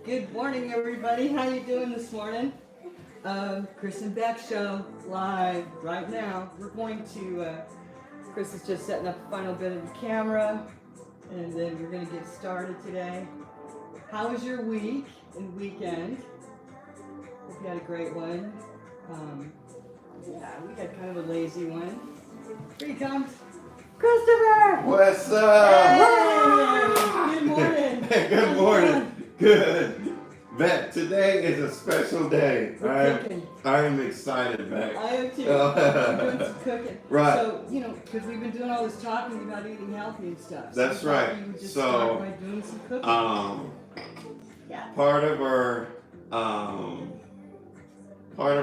Good morning, everybody. How you doing this morning? Chris and Bec show live right now. We're going to. Chris is just setting up the final bit of the camera, and then we're going to get started today. How was your week and weekend? Hope you had a great one. Yeah, we had kind of a lazy one. Here he comes, Christopher. What's up? Hey, good morning. Good morning. Good. Bec, today is a special day. I am excited, Bec. I am too. I'm doing some cooking. Right. So, because we've been doing all this talking about eating healthy and stuff. That's so right. We would just So, start by doing some cooking. Yeah. Part of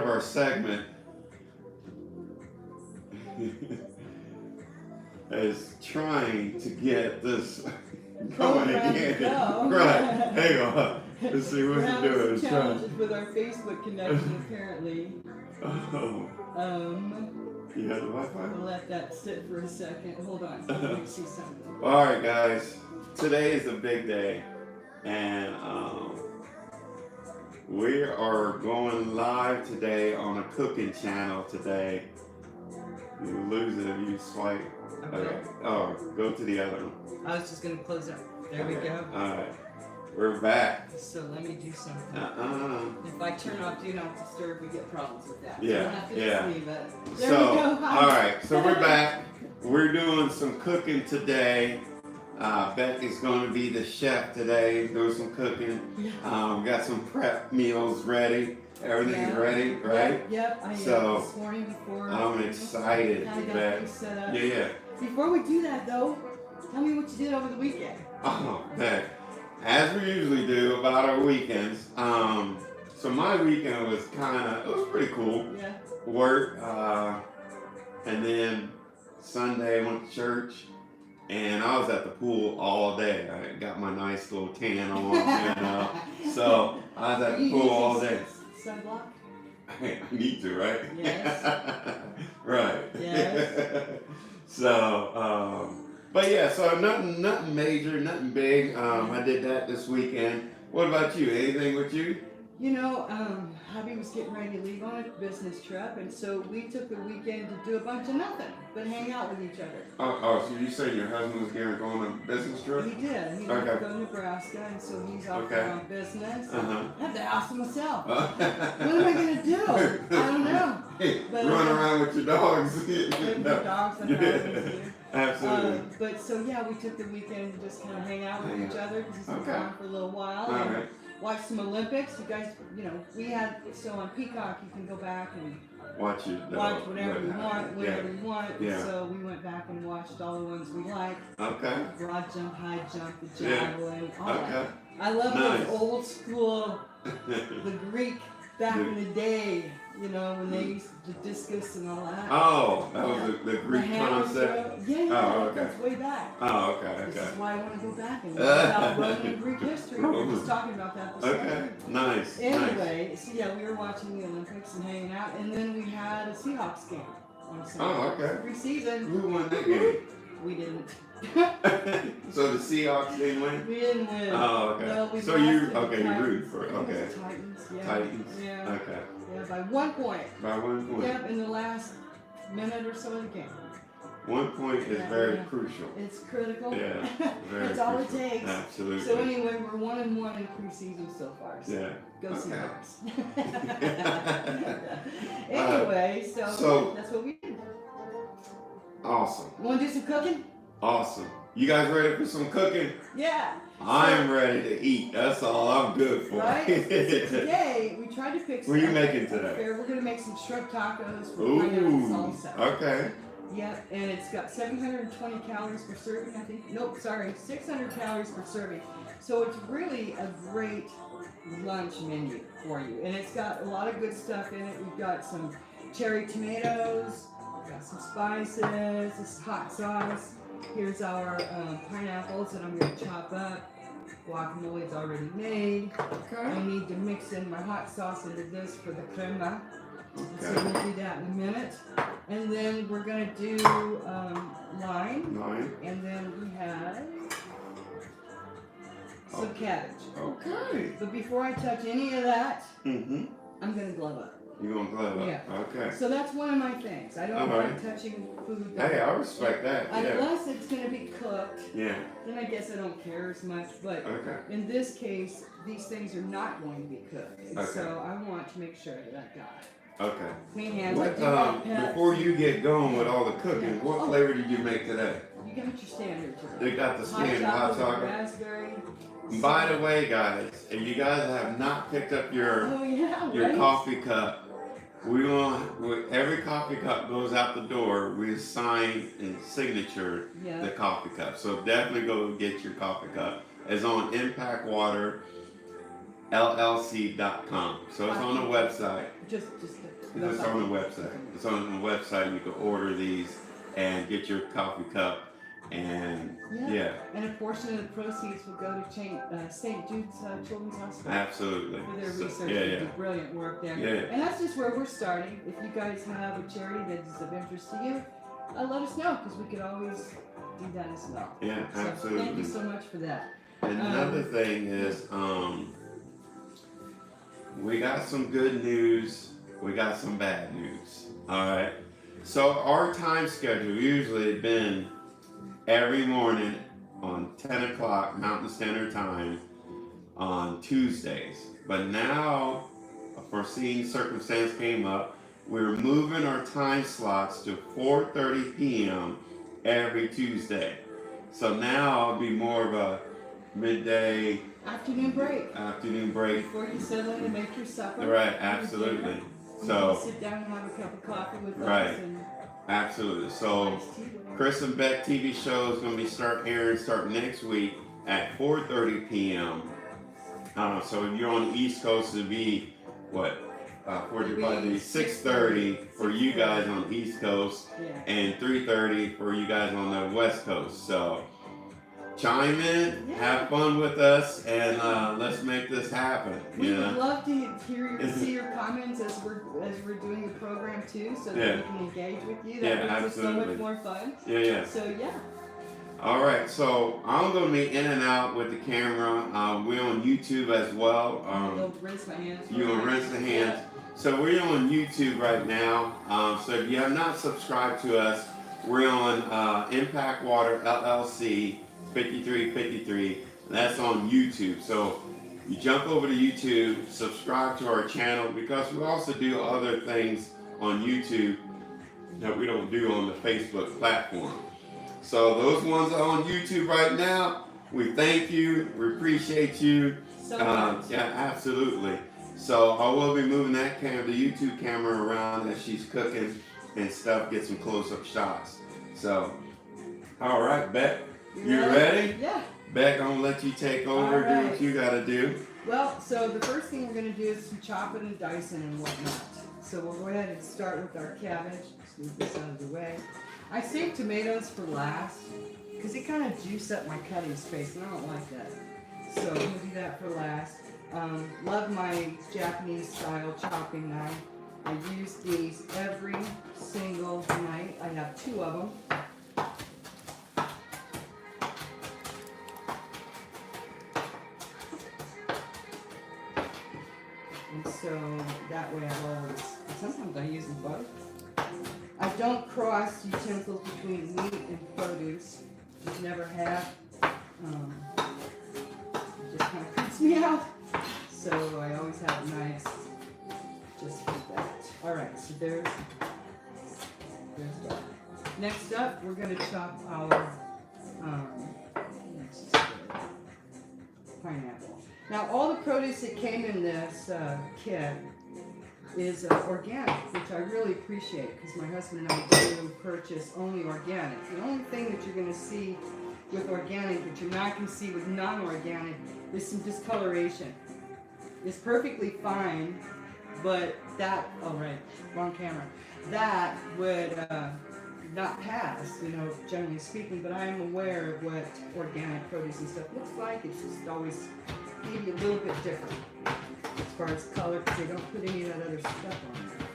our segment is trying to get this going again. Right. Hang on. Let's see what we're doing. Some challenges with our Facebook connection, apparently. Oh. You have the Wi-Fi? We'll let that sit for a second. Hold on. Let me see something. All right, guys. Today is a big day, and we are going live today on a cooking channel today. You lose it if you swipe. Okay. Oh, go to the other one. I was just going to close up. There we go. All right. We're back. So let me do something. If I turn off Do Not Disturb, we get problems with that. Yeah, So we'll have to just leave it. There So, we go. all right. So we're back. We're doing some cooking today. Bec is going to be the chef today, doing some cooking. Yeah. We got some prep meals ready. Everything's ready, right? Yep. I So, this morning before. I'm excited, I got Bec. things set up. Yeah. Before we do that, though, tell me what you did over the weekend. Oh, Bec. As we usually do about our weekends. So my weekend was it was pretty cool. Yeah. Work, and then Sunday I went to church, and I was at the pool all day. I got my nice little tan on, So I was at the pool all day. Sunblock? I need to, right? Yes. Right. Yes. So, but yeah, so nothing major, nothing big. I did that this weekend. What about you? Anything with you? Hubby was getting ready to leave on a business trip, and so we took the weekend to do a bunch of nothing but hang out with each other. So you say your husband was going on a business trip? He did. He went to go to Nebraska, and so he's off on business. I have to ask him myself. What am I going to do? I don't know. But, run around with your dogs. With the dogs and husbands. Absolutely. But so yeah, we took the weekend to just kind of hang out with each other because he's been gone for a little while. All and right. Watch some Olympics. You guys, we had so on Peacock you can go back and watch whatever you want, whenever you want. Yeah. So we went back and watched all the ones we like. Okay. Broad jump, high jump, the javelin, all Okay. that. I love those old school, the Greek back in the day. When they used the discus and all that. Oh, that was the Greek concept? Yeah, that's way back. Oh, okay. This is why I want to go back and learn about Roman and Greek history. We were just talking about that this morning. Nice. Anyway, so yeah, we were watching the Olympics and hanging out, and then we had a Seahawks game on Sunday. Oh, okay. Preseason. Who won that game? We didn't. So the Seahawks didn't win? We didn't win. Oh, okay. No, we so you rooted for it. Okay. Titans, yeah. Titans. Yeah. Okay. Yeah, by 1 point. By 1 point. Yep, in the last minute or so of the game. 1 point is very crucial. It's critical. Yeah, very That's all it crucial. takes. Absolutely. So anyway, we're 1-1 in preseason so far. So Yeah. go see Okay. us. Anyway, so that's what we did. Awesome. You want to do some cooking? Awesome. You guys ready for some cooking? Yeah. I'm ready to eat. That's all I'm good for. Right? So today, we tried to fix. What are you making today? We're going to make some shrimp tacos with pineapple salsa. Okay. Yep, and it's got 720 calories per serving, I think. Nope, sorry, 600 calories per serving. So it's really a great lunch menu for you. And it's got a lot of good stuff in it. We've got some cherry tomatoes, we've got some spices, this hot sauce. Here's our pineapples that I'm going to chop up. Guacamole is already made. Okay. I need to mix in my hot sauce into this for the crema. So we'll do that in a minute. And then we're going to do lime. Lime. And then we have some cabbage. Okay. But before I touch any of that, Mm-hmm. I'm gonna glove up. You gonna glove up? Yeah. Okay. So that's one of my things. I don't All like right. touching food. Hey, I respect that. Yeah. Unless it's gonna be cooked, Yeah. then I guess I don't care as much. But Okay. in this case, these things are not going to be cooked. And Okay. so I want to make sure that I've got Okay. clean hands. I What, do have pets. before you get going with all the cooking, Yeah. what Oh. flavor did you make today? You got your standard today. They got the standard hot chocolate. Raspberry. By the way, guys, if you guys have not picked up your Oh yeah. your right? coffee cup, every coffee cup goes out the door. We assign and signature the Yeah. coffee cup. So definitely go get your coffee cup. It's on impactwaterllc.com. So it's on the website. Just. It's on the website. It's on the website. You can order these and get your coffee cup. And yeah, And a portion of the proceeds will go to St. Jude's Children's Hospital. absolutely. For their So, research, yeah, they yeah. do brilliant work there. Yeah. And that's just where we're starting. If you guys have a charity that is of interest to you, let us know because we could always do that as well. Yeah, So absolutely. thank you so much for that. Another thing is, we got some good news. We got some bad news. All right. So our time schedule usually had been every morning on 10 o'clock Mountain Standard Time on Tuesdays. But now, a foreseen circumstance came up. We're moving our time slots to 4:30 p.m. every Tuesday. So now it'll be more of a midday Afternoon break. break. Before you settle in and make your supper. Right, absolutely. You So, can sit down and have a cup of coffee with Right. us and absolutely. So, iced tea. Chris and Bec TV show is going to be start next week at 4:30 p.m. So if you're on the East Coast, it'll be what? 6:30 for you guys on the East Coast, Yeah. and 3:30 for you guys on the West Coast. So chime in, have fun with us, and let's make this happen. We You would know? love to see your comments as we're doing the program too, so that Yeah. we can engage with you. Yeah, That makes it so absolutely. much more fun. Yeah. So yeah. All right, so I'm going to be in and out with the camera. We're on YouTube as well. I'll rinse my hands. You gonna rinse the hands. So we're on YouTube right now. So if you have not subscribed to us, we're on Impact Water LLC 5353. That's on YouTube. So you jump over to YouTube, subscribe to our channel because we also do other things on YouTube that we don't do on the Facebook platform. So those ones are on YouTube right now. We thank you. We appreciate you. So much. Yeah, absolutely. So I will be moving the YouTube camera around as she's cooking and stuff, get some close-up shots. So, all right, Bec, you ready? Yeah. Bec, I'm gonna let you take over, All do right. what you gotta do. Well, so the first thing we're going to do is some chopping and dicing and whatnot. So we'll go ahead and start with our cabbage. Just move this out of the way. I saved tomatoes for last because it kind of juiced up my cutting space, and I don't like that. So I'm going to do that for last. Love my Japanese style chopping knife. I use these every single night. I have 2 of them. And so that way I always, sometimes I use them both. I don't cross utensils between meat and produce. Just never have. It just kind of creeps me out. So I always have knives just for that. Alright, so there's that. Next up, we're going to chop our pineapple. Now, all the produce that came in this kit is organic, which I really appreciate because my husband and I do purchase only organic. The only thing that you're going to see with organic that you're not going to see with non-organic is some discoloration. It's perfectly fine, but that, oh right, wrong camera, that would not pass, you know, generally speaking, but I am aware of what organic produce and stuff looks like. It's just always maybe a little bit different as far as color because they don't put any of that other stuff on there.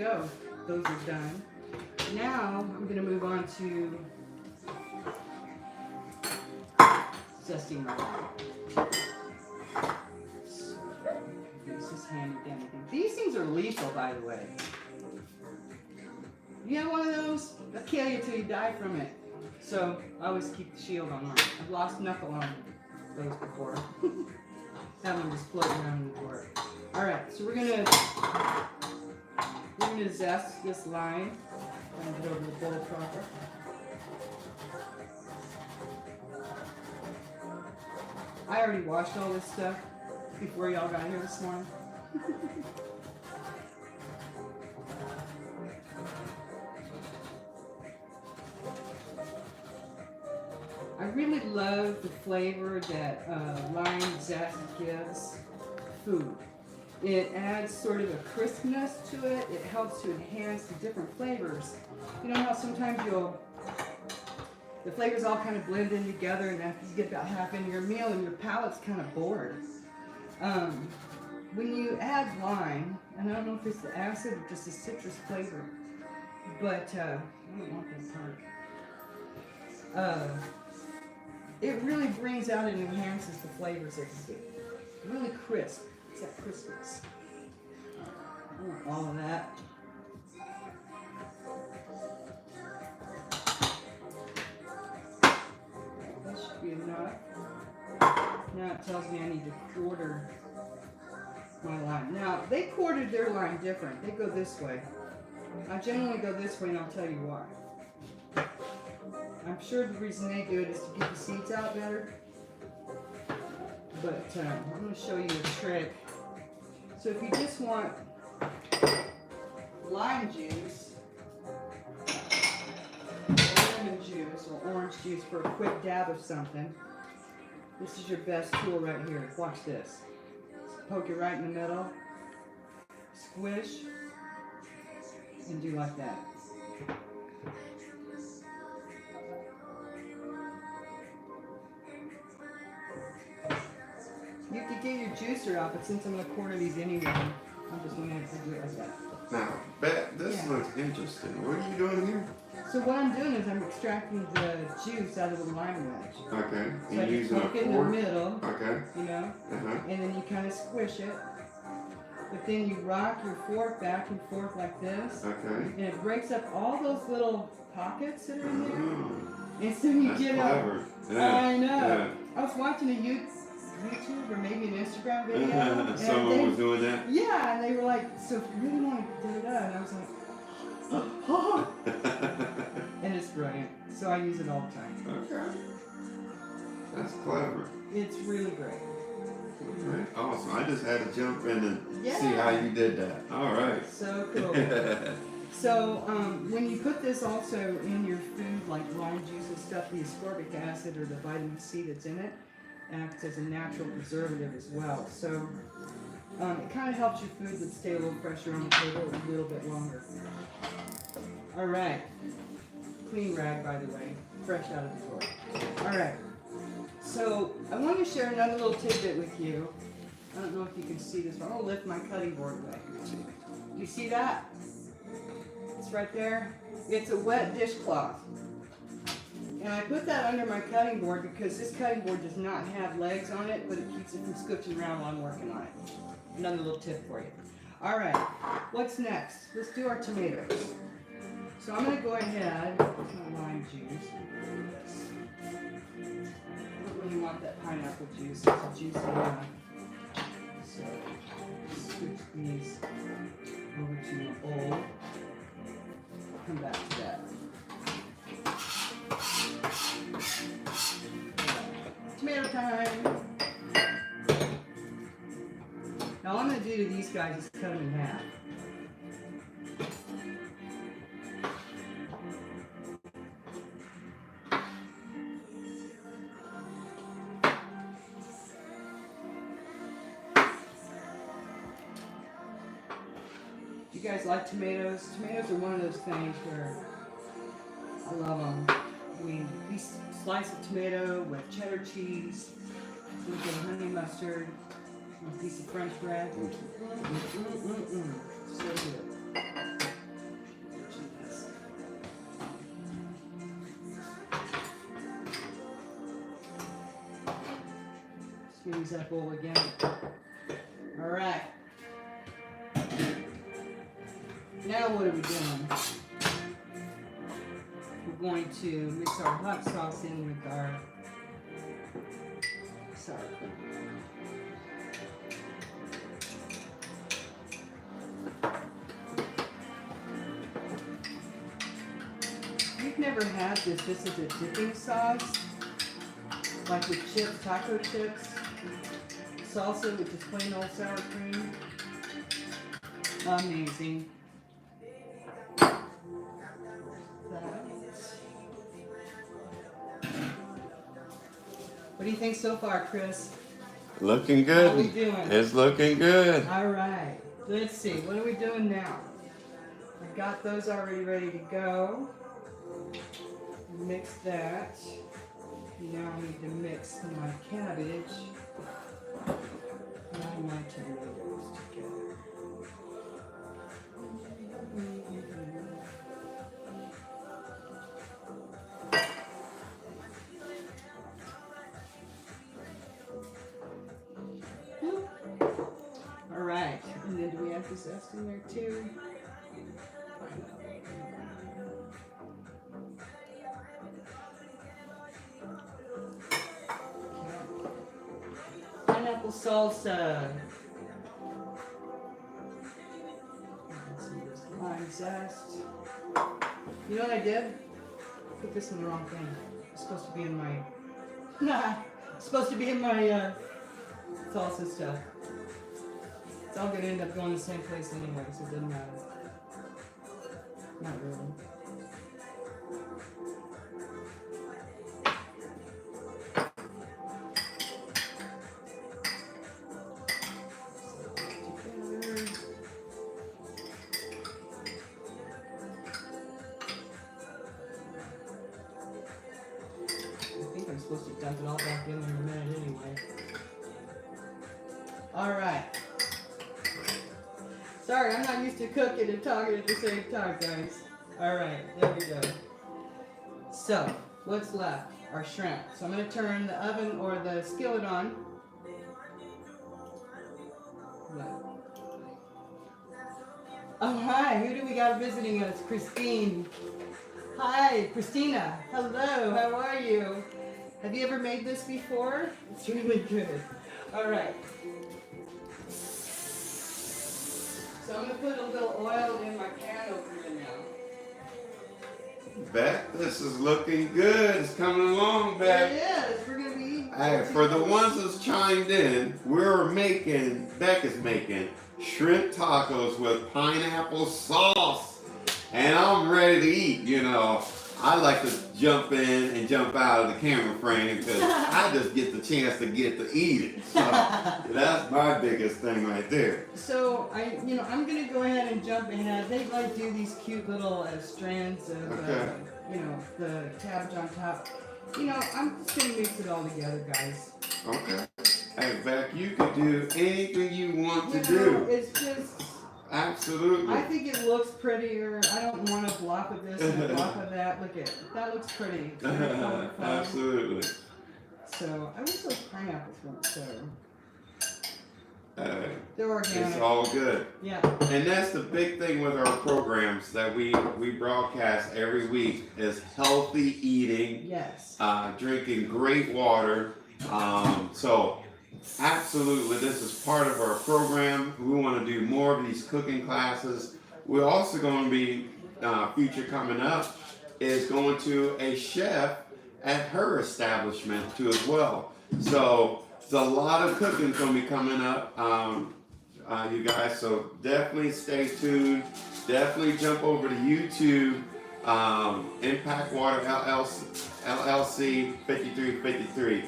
go. Those are done. Now I'm gonna move on to zesting my lime. This is handy dandy thing. These things are lethal, by the way. You have one of those? They'll kill you till you die from it. So I always keep the shield on mine. I've lost knuckle on those before. Have them just floating around in the door. All right, so we're gonna zest this lime. And get over the bowl proper. I already washed all this stuff before y'all got here this morning. I really love the flavor that lime zest gives food. It adds sort of a crispness to it. It helps to enhance the different flavors. You know how sometimes the flavors all kind of blend in together, and after you get about half into your meal and your palate's kind of bored. When you add lime, and I don't know if it's the acid or just the citrus flavor, but I don't want that part. It really brings out and enhances the flavors of the food. Really crisp. It's that crispness. I want all of that. That should be enough. Now it tells me I need to quarter my lime. Now, they quartered their lime different. They go this way. I generally go this way, and I'll tell you why. I'm sure the reason they do it is to get the seeds out better. But I'm going to show you a trick. So if you just want lime juice, or lemon juice, or orange juice for a quick dab of something, this is your best tool right here. Watch this. Poke it right in the middle, squish, and do like that. You could get your juicer out, but since I'm going to quarter these anyway, I'm just going to have to do it like that. Now, Bec, this looks interesting. What are you doing here? So what I'm doing is I'm extracting the juice out of the lime wedge. Okay. So I You just using a poke it in the fork? middle, Okay. you know, Uh-huh. and then you kind of squish it. But then you rock your fork back and forth like this, Okay. and it breaks up all those little pockets that are in there. Mm, And so you that's get clever. Yeah. I know. Yeah. I was watching a YouTube or maybe an Instagram video. and Someone they- was doing that? Yeah, and they were like, so if you really want to get it done, and I was like, oh. And it's brilliant. So I use it all the time. Okay. That's clever. It's really great. Right. Awesome. I just had to jump in and Yeah. see how you did that. All right. So cool. So when you put this also in your food, like lime juice and stuff, the ascorbic acid or the vitamin C that's in it acts as a natural preservative as well. So it kind of helps your food to stay a little fresher on the table a little bit longer. All right. Clean rag, by the way, fresh out of the drawer. All right. So I want to share another little tidbit with you. I don't know if you can see this, but I'm going to lift my cutting board away. You see that? It's right there. It's a wet dishcloth. And I put that under my cutting board because this cutting board does not have legs on it, but it keeps it from scooching around while I'm working on it. Another little tip for you. All right, what's next? Let's do our tomatoes. So I'm going to go ahead with my lime juice. I don't really want that pineapple juice. It's juicy enough. So switch these over to a bowl. Come back to that. Tomato time. Now all I'm going to do to these guys is cut them in half. You guys like tomatoes? Tomatoes are one of those things where I love them. I mean, these slice of tomato with cheddar cheese, a little bit of honey mustard, a piece of French bread. So good. use that bowl again. All right. Now what are we doing? We're going to mix our hot sauce in with our sour cream. You've never had this. This is a dipping sauce, like with chips, taco chips. Salsa, which is plain old sour cream. Amazing. What do you think so far, Chris? Looking How are we good. doing? It's looking good. All right. Let's see. What are we doing now? I've got those already ready to go. Mix that. Now I need to mix my cabbage and my tomatoes together. All right, and then do we have the zest in there too? Pineapple salsa. Lime zest. You know what I did? Put this in the wrong thing. It's supposed to be in my. It's supposed to be in my salsa stuff. It's all gonna end up going the same place anyway, so it doesn't matter. Not really. I'm supposed to dump it all back in there in a minute anyway. Alright. Sorry, I'm not used to cooking and talking at the same time, guys. Alright, there we go. So, what's left? Our shrimp. So I'm going to turn the oven or the skillet on. Oh, hi. Who do we got visiting us? Christine. Hi, Christina. Hello, how are you? Have you ever made this before? It's really good. All right. So I'm going to put a little oil in my pan opener now. Bec, this is looking good. It's coming along, Bec. It is. We're going to be... Hey, for the ones that's chimed in, Bec is making shrimp tacos with pineapple sauce. And I'm ready to eat, you know. I like to jump in and jump out of the camera frame because I just get the chance to get to eat it. So that's my biggest thing right there. So I'm gonna go ahead and jump ahead. They like do these cute little strands of the cabbage on top. I'm just gonna mix it all together, guys. Okay. Hey, Bec, you can do anything you want to do. It's just. Absolutely. I think it looks prettier. I don't want a block of this and a block of that. Look at that looks pretty. It's very colorful. Absolutely. So I wish those pineapples weren't so. They're organic. It's all good. Yeah. And that's the big thing with our programs that we broadcast every week is healthy eating. Yes. Drinking great water. So absolutely, this is part of our program. We want to do more of these cooking classes. We're also going to be, future coming up, is going to a chef at her establishment too as well. So there's a lot of cooking going to be coming up, you guys. So definitely stay tuned. Definitely jump over to YouTube, Impact Water LLC 5353.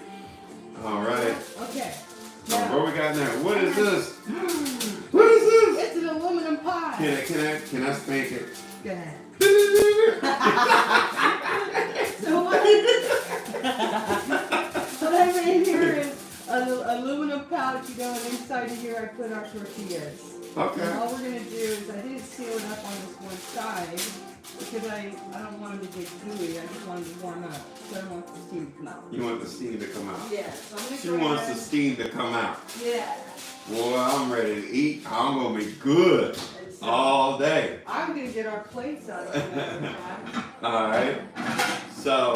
All right. Okay. Now, Now, what we got now? What is this? What is this? it's an aluminum pie. Can I spank it? Go ahead. So what I made here is an aluminum pouch. You don't inside of here I put our tortillas. Okay. And all we're gonna do is, I didn't seal it up on this one side because I don't want them to get gooey. I just want them to warm up. So I don't want the steam to come out. You want the steam to come out? Yeah. So I'm gonna She go wants the ahead. steam to come out. Yeah. Boy, I'm ready to eat. I'm gonna be good And so all day. I'm gonna get our plates out of here. All right. So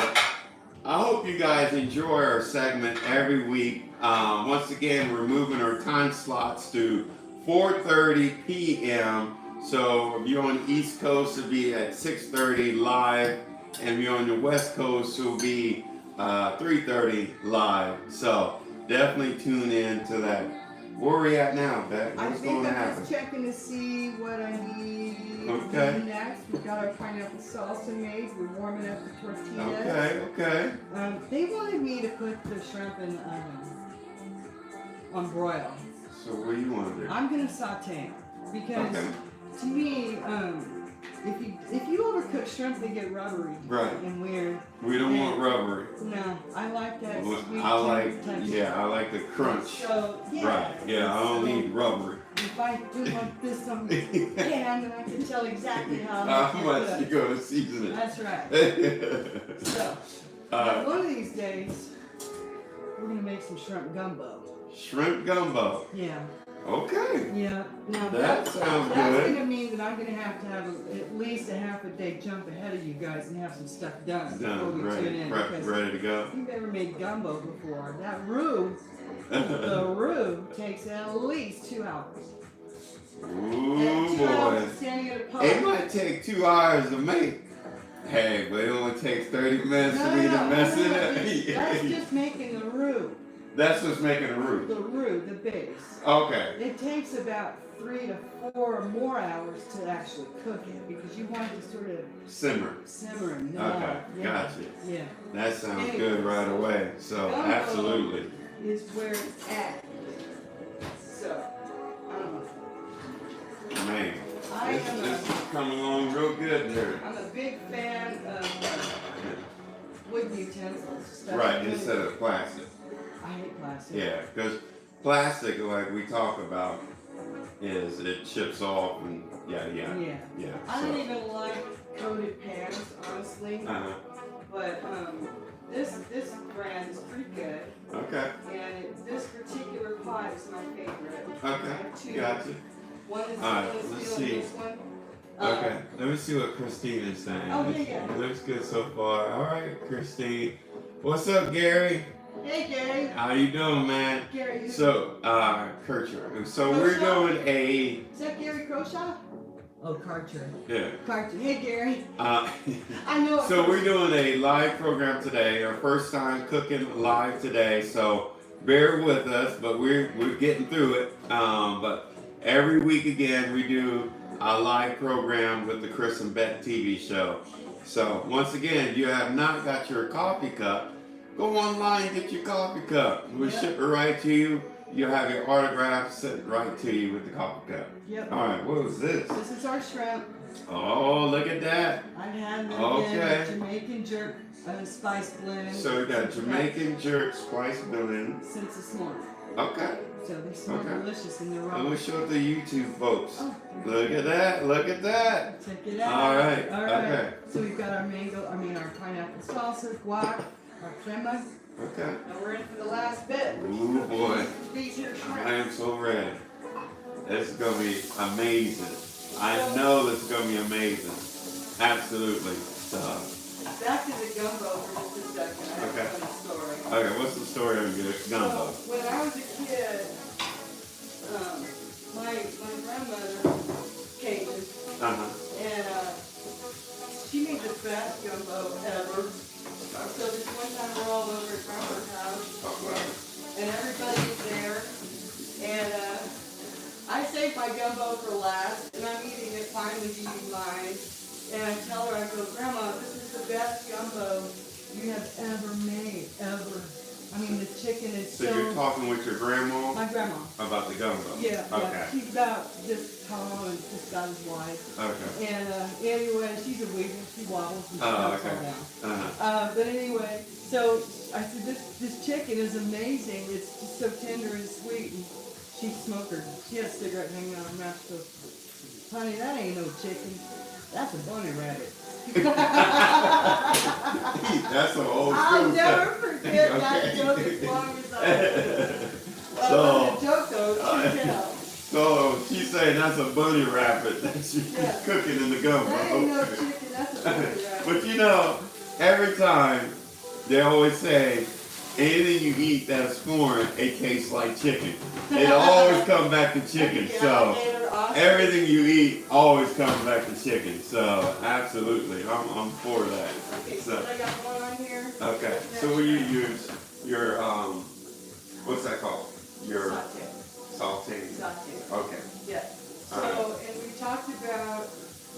I hope you guys enjoy our segment every week. Once again, we're moving our time slots to 4:30 p.m. So if you're on the East Coast, it'll be at 6:30 live, and if you're on the West Coast, it'll be 3:30 live. So definitely tune in to that. Where are we at now, Bec? I What's think going to I'm happen? just checking to see what I need Okay. next. We've got our pineapple salsa made. We're warming up the tortillas. Okay. They wanted me to put the shrimp in the oven on broil. So what do you want to do? I'm gonna saute them because Okay. to me, if you overcook shrimp, they get rubbery Right. and weird. We don't want rubbery. No, I like that Well, sweet I like, texture. yeah, I like the crunch. So yeah. Right. Yeah, I don't So, need rubbery. If I do like this on the pan, then I can tell exactly how How much much to you put. gonna season That's right. it? So, one of these days, we're gonna make some shrimp gumbo. Shrimp gumbo. Yeah. Okay. Yeah. Now That sounds that's good. gonna mean that I'm gonna have to have at least a half a day jump ahead of you guys and have some stuff done before Done. we tune Ready. in. Prep, Because ready to go. if you've ever made gumbo before, that roux, the roux takes at least 2 hours. Ooh And 2 boy. hours standing at a pump. It might take 2 hours to make. Hey, but it only takes 30 minutes for me to mess it up. That's just making the roux. That's what's making the The roux. roux, the base. Okay. It takes about 3 to 4 or more hours to actually cook it because you want it to sort of Simmer. simmer and Okay. yeah. Gotcha. Yeah. That sounds Anyway, good right away. So gumbo absolutely. is where it's at. So, I don't know. Man. I This am is coming along real good there. I'm a big fan of wooden utensils. Stuff Right, with- instead of plastic. I hate plastic. Yeah, because plastic, like we talk about, is it chips off and yeah. I don't So, even like coated pans, honestly. But this brand is pretty good, okay, and this particular pot is my favorite. I okay, have 2. gotcha. One is Alright, stainless let's steel, see. and this one. Okay, let me see what Christine is saying. Oh, yeah. It looks good so far. All right, Christine. What's up, Gary? Hey, Gary. How you doing, man? Gary, So, Kircher. So we're doing a is that Gary Croshaw? Oh, Carter. yeah. Carter. Hey, Gary. Uh, I know. it So was- we're doing a live program today, our first time cooking live today. So bear with us, but we're getting through it. But every week again, we do a live program with the Chris and Bec TV show. So once again, if you have not got your coffee cup, go online and get your coffee cup. We'll Yeah. ship it right to you. You'll have your autograph sent right to you with the coffee cup. Yep. All right, what was this? This is our shrimp. Oh, look at that. I've had them Okay. in Jamaican jerk spice blend. So we got Jamaican jerk spice blend. Since this morning. Okay. So they smell Okay. delicious in the I'm raw. gonna show it to YouTube folks. Oh, Look at that. Look at that. check it out. All right, All right. okay. So we've got our our pineapple salsa, guac, our crema. Okay. Now we're in for the last bit. Ooh, boy. These here I shrimp. am so ready. This is gonna be amazing. I know this is gonna be amazing. Absolutely. So, Back to the gumbo for just a second. I have Okay. a funny story. okay, what's the story on your gumbo? So, when I was a kid, my grandmother came Uh-huh. and she made the best gumbo ever. So this one time we're all over at grandma's house Talk about it. and everybody's there and I saved my gumbo for last and I'm eating it, finally eating mine. And I tell her, I go, Grandma, this is the best gumbo you have ever made, ever. I mean, the chicken is So you're talking with your grandma My grandma. about the gumbo? Yeah, Okay. yeah. She's about this tall and just about as wide. Okay. And anyway, she's a weaver. She wobbles and she Oh, jumps okay. all down. Uh-huh. But anyway, so I said, this chicken is amazing. It's just so tender and sweet. And she's a smoker. She had a cigarette hanging out her mouth. She goes, honey, that ain't no chicken. That's a bunny rabbit. That's some old school I'll never stuff. forget that Okay. joke as long as I live. Well, So, it wasn't a joke though, you tell. So she's saying that's a bunny rabbit that she's cooking in the gumbo. That ain't no chicken, that's a bunny rabbit. But you know, every time they always say, anything you eat that's foreign, it tastes like chicken. It always comes back to chicken. So everything you eat always comes back to chicken. So absolutely, I'm for that. Okay, So I got one on here. okay, so will you use your what's that called? Your Saute. saute. Okay. Yeah. So, and we talked about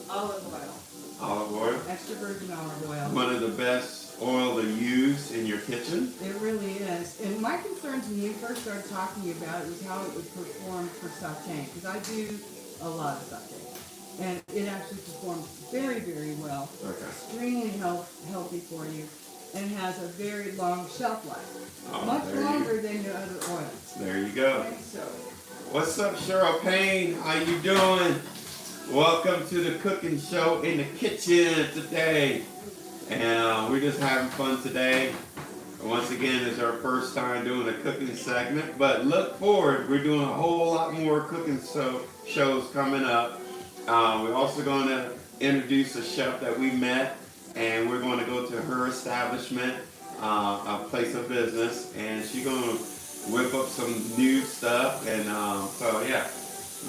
olive oil. Olive oil. Extra virgin olive oil. One of the best oil to use in your kitchen. It really is. And my concerns when we first started talking about it was how it would perform for sauteing. Because I do a lot of sauteing. And it actually performs very, very well. Okay. Extremely healthy for you. And has a very long shelf life. Oh, Much longer than your other oils. There you go. Okay, so. What's up, Cheryl Payne? How you doing? Welcome to the cooking show in the kitchen today. And we're just having fun today. Once again, it's our first time doing a cooking segment. But look forward, we're doing a whole lot more cooking shows coming up. We're also going to introduce a chef that we met. And we're going to go to her establishment, a place of business. And she's going to whip up some new stuff. And so, yeah,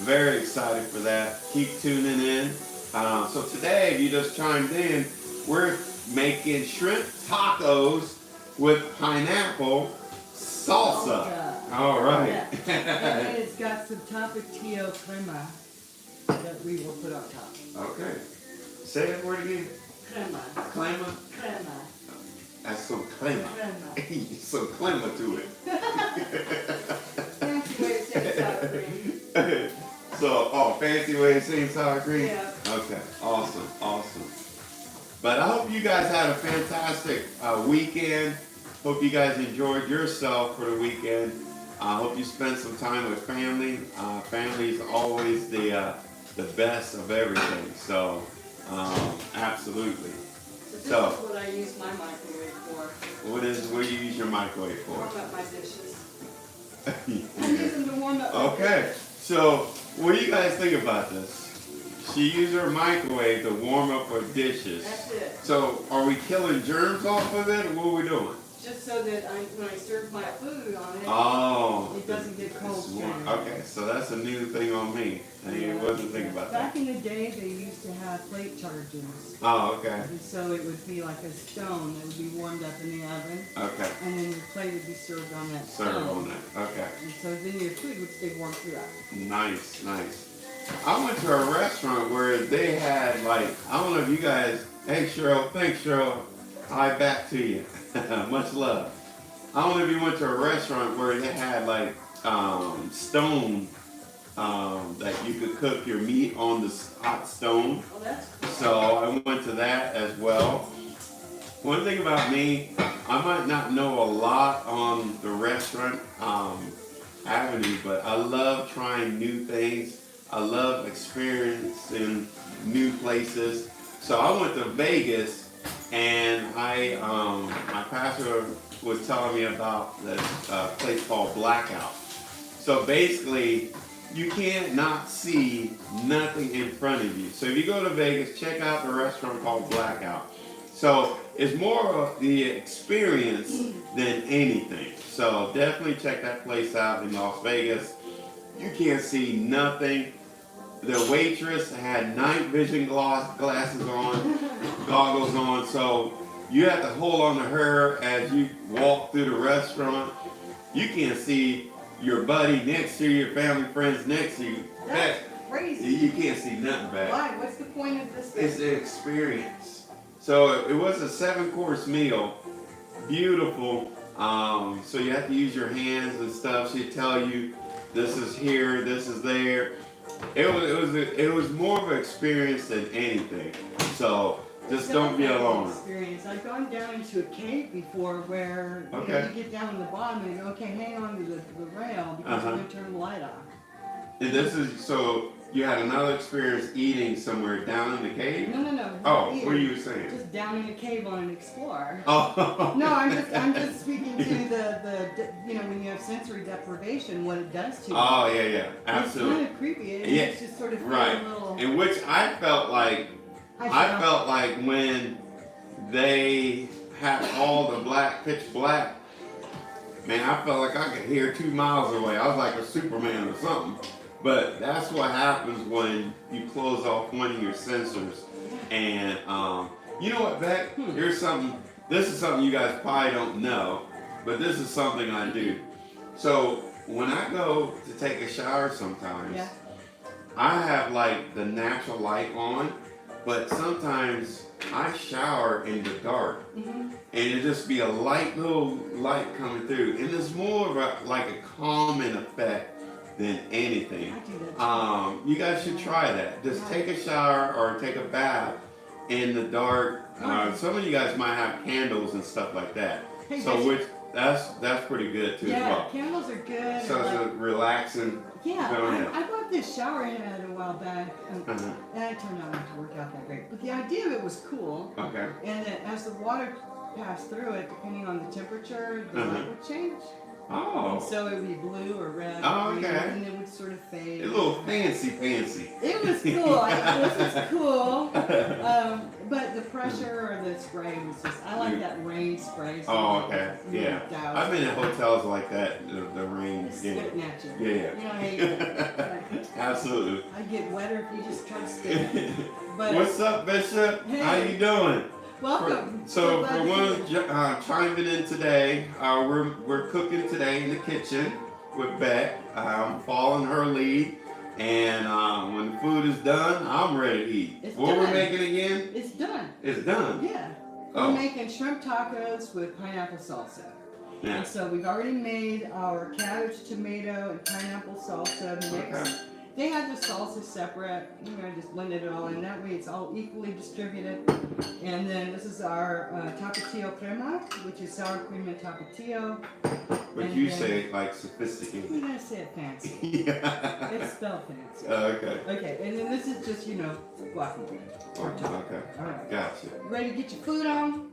very excited for that. Keep tuning in. So today, if you just chimed in, we're making shrimp tacos with pineapple salsa. All right. Yeah. And it's got some tapatio crema that we will put on top. Okay. Say that word again. Crema. Crema? Crema. That's some crema. Crema. Some crema to it. Fancy way of saying sour cream. So, fancy way of saying sour cream? Yeah. Okay, awesome, awesome. But I hope you guys had a fantastic weekend. Hope you guys enjoyed yourself for the weekend. I hope you spent some time with family. Family is always the best of everything. So, absolutely. So this is what I use my microwave for. What do you use your microwave for? Warm up my dishes. I use them to warm up my Okay, dishes. so what do you guys think about this? She used her microwave to warm up her dishes. That's it. So are we killing germs off of it, or what are we doing? Just so that when I serve my food on it, it doesn't get cold. Okay, so that's a new thing on me. I wasn't thinking about that. Back in the day, they used to have plate chargers. Oh, okay. And so it would be like a stone that would be warmed up in the oven. Okay. And then your plate would be served on that stone. Serve on that. Okay. And so then your food would stay warm throughout. Nice, nice. I went to a restaurant where they had I don't know if you guys, hey Cheryl, thanks Cheryl. Hi, back to you. Much love. I don't know if you went to a restaurant where they had stone that you could cook your meat on the hot stone. Oh, that's cool. So I went to that as well. One thing about me, I might not know a lot on the restaurant avenue, but I love trying new things. I love experiencing new places. So I went to Vegas, and my pastor was telling me about this place called Blackout. So basically, you can't not see nothing in front of you. So if you go to Vegas, check out the restaurant called Blackout. So it's more of the experience than anything. So definitely check that place out in Las Vegas. You can't see nothing. The waitress had night vision glasses on, goggles on, so you have to hold on to her as you walk through the restaurant. You can't see your buddy next to you, your family friends next to you. That's crazy. You can't see nothing back. Why? What's the point of this? It's the experience. So it was a 7-course meal. Beautiful. So you have to use your hands and stuff. She'd tell you, this is here, this is there. It was more of an experience than anything. So Just don't be alone. Experience. I've gone down into a cave before where you, know, Okay. you get down to the bottom and you go, okay, hang on to the rail because Uh-huh. I'm going to turn the light off. And this is, so you had another experience eating somewhere down in the cave? No. Oh, Here, what are you saying? Just down in a cave on an explorer. Oh. No, I'm just speaking to the you know, when you have sensory deprivation, what it does to you. Oh, yeah, absolutely. It's kind of creepy. It Yeah, makes you just sort of feel right. a little. In which I felt like when they had all the pitch black, man, I felt like I could hear 2 miles away. I was like a Superman or something. But that's what happens when you close off one of your sensors. And you know what, Bec? Here's something. This is something you guys probably don't know, but this is something I do. So when I go to take a shower sometimes, Yeah. I have like the natural light on, but sometimes I shower in the dark, and it just be a little light coming through, and it's more of like a calming effect than anything. I do that too. You guys should try that. Just take a shower or take a bath in the dark. Some of you guys might have candles and stuff like that. Hey, So that's pretty good too as Yeah, well. candles are good. So it's a relaxing. Yeah, Go ahead. I bought this shower head a while back, and it turned out not to work out that great. But the idea of it was cool, Okay. and that as the water passed through it, depending on the temperature, the light would change. And Oh. so it would be blue or red, Oh, or green, okay. and it would sort of fade. A little fancy. It was cool. This is cool. But the pressure or the spray was just, I like that rain spray. So Oh, okay. Yeah. douse. I've been in hotels like that, the rain. It's Yeah. spitting at you. Yeah. You know, I hate that. Absolutely. I'd get wetter if you just tried to spit. But What's up, Bishop? Hey. How you doing? welcome. So glad for to one see you. chiming in today, we're cooking today in the kitchen with Bec. I'm following her lead, and when the food is done, I'm ready to eat. It's What we're done. making again? It's done. It's done. Yeah. Oh. We're making shrimp tacos with pineapple salsa. Yeah. And so we've already made our cabbage, tomato, and pineapple salsa mix. Okay. They had the salsa separate. We're going to just blend it all in. That way it's all equally distributed. And then this is our tapatio crema, which is sour cream and tapatio. But And you then- say it like sophisticated. We're going to say it fancy. Yeah. It's spelled fancy. Okay. Okay, and then this is just, guacamole. Or taco. Okay. All right. Gotcha. Ready to get your food on?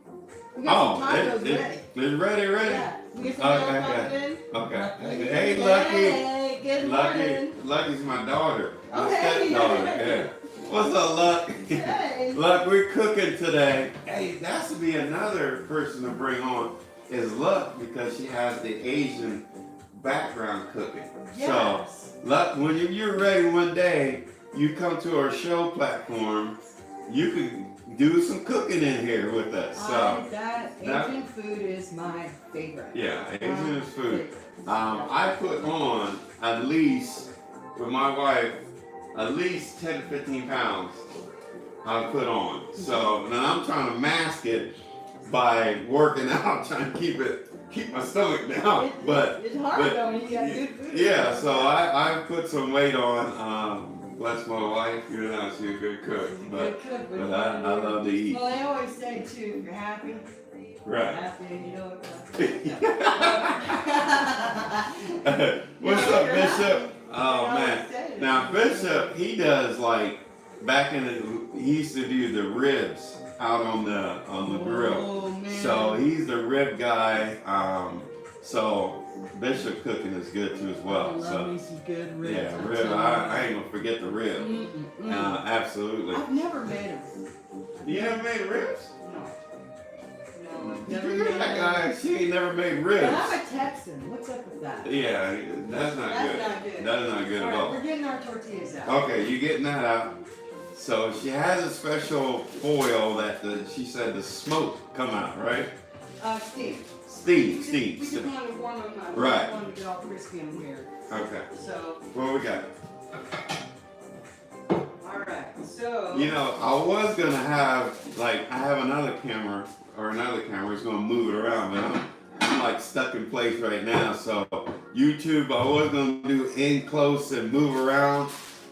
We got some tacos ready. It's ready. Yeah. We get some Okay, tacos in. Okay. Hey, Lucky. Hey, good morning. Lucky's my daughter. Oh, My hey. stepdaughter. Yeah. What's up, Luck? Hey. Luck, we're cooking today. Hey, that should be another person to bring on is Luck because she has the Asian background cooking. Yes. So, Luck, when you're ready one day, you come to our show platform, you can do some cooking in here with us. So, That Asian food is my favorite. yeah, Asian is food. Favorite. I put on at least, with my wife, at least 10 to 15 pounds I put on. So now I'm trying to mask it by working out, trying to keep my stomach down. But it's hard though when you got good food. yeah, so I put some weight on. Bless my wife, you know, she's a good cook. She's a But, good cook, but I love to eat. Well, they always say too, if you're happy, Right. happy, you know what? What's up, Bishop? Oh They man. always say it. Now Bishop, he does like back in he used to do the ribs out on the grill. Oh, man. So he's the rib guy. So Bishop cooking is good too as I well. love So me some good ribs. yeah, I'm rib. telling I you. ain't gonna forget the rib. Absolutely. I've never made them. You never made ribs? No, I've You never hear made that them. guy? She ain't never made But ribs. I'm a Texan. What's up with that? Yeah, that's not That's good. not good. That is not good at All all. right, we're getting our tortillas out. Okay, you getting that out. So she has a special foil that she said the smoke come out, right? Steve. Steam. We just want to warm them up. Right. We want to get all crispy and weird. Okay. So, What we got? alright. So. You know, I was gonna have I have another camera is gonna move it around, but I'm like stuck in place right now. So YouTube, I was gonna do in close and move around.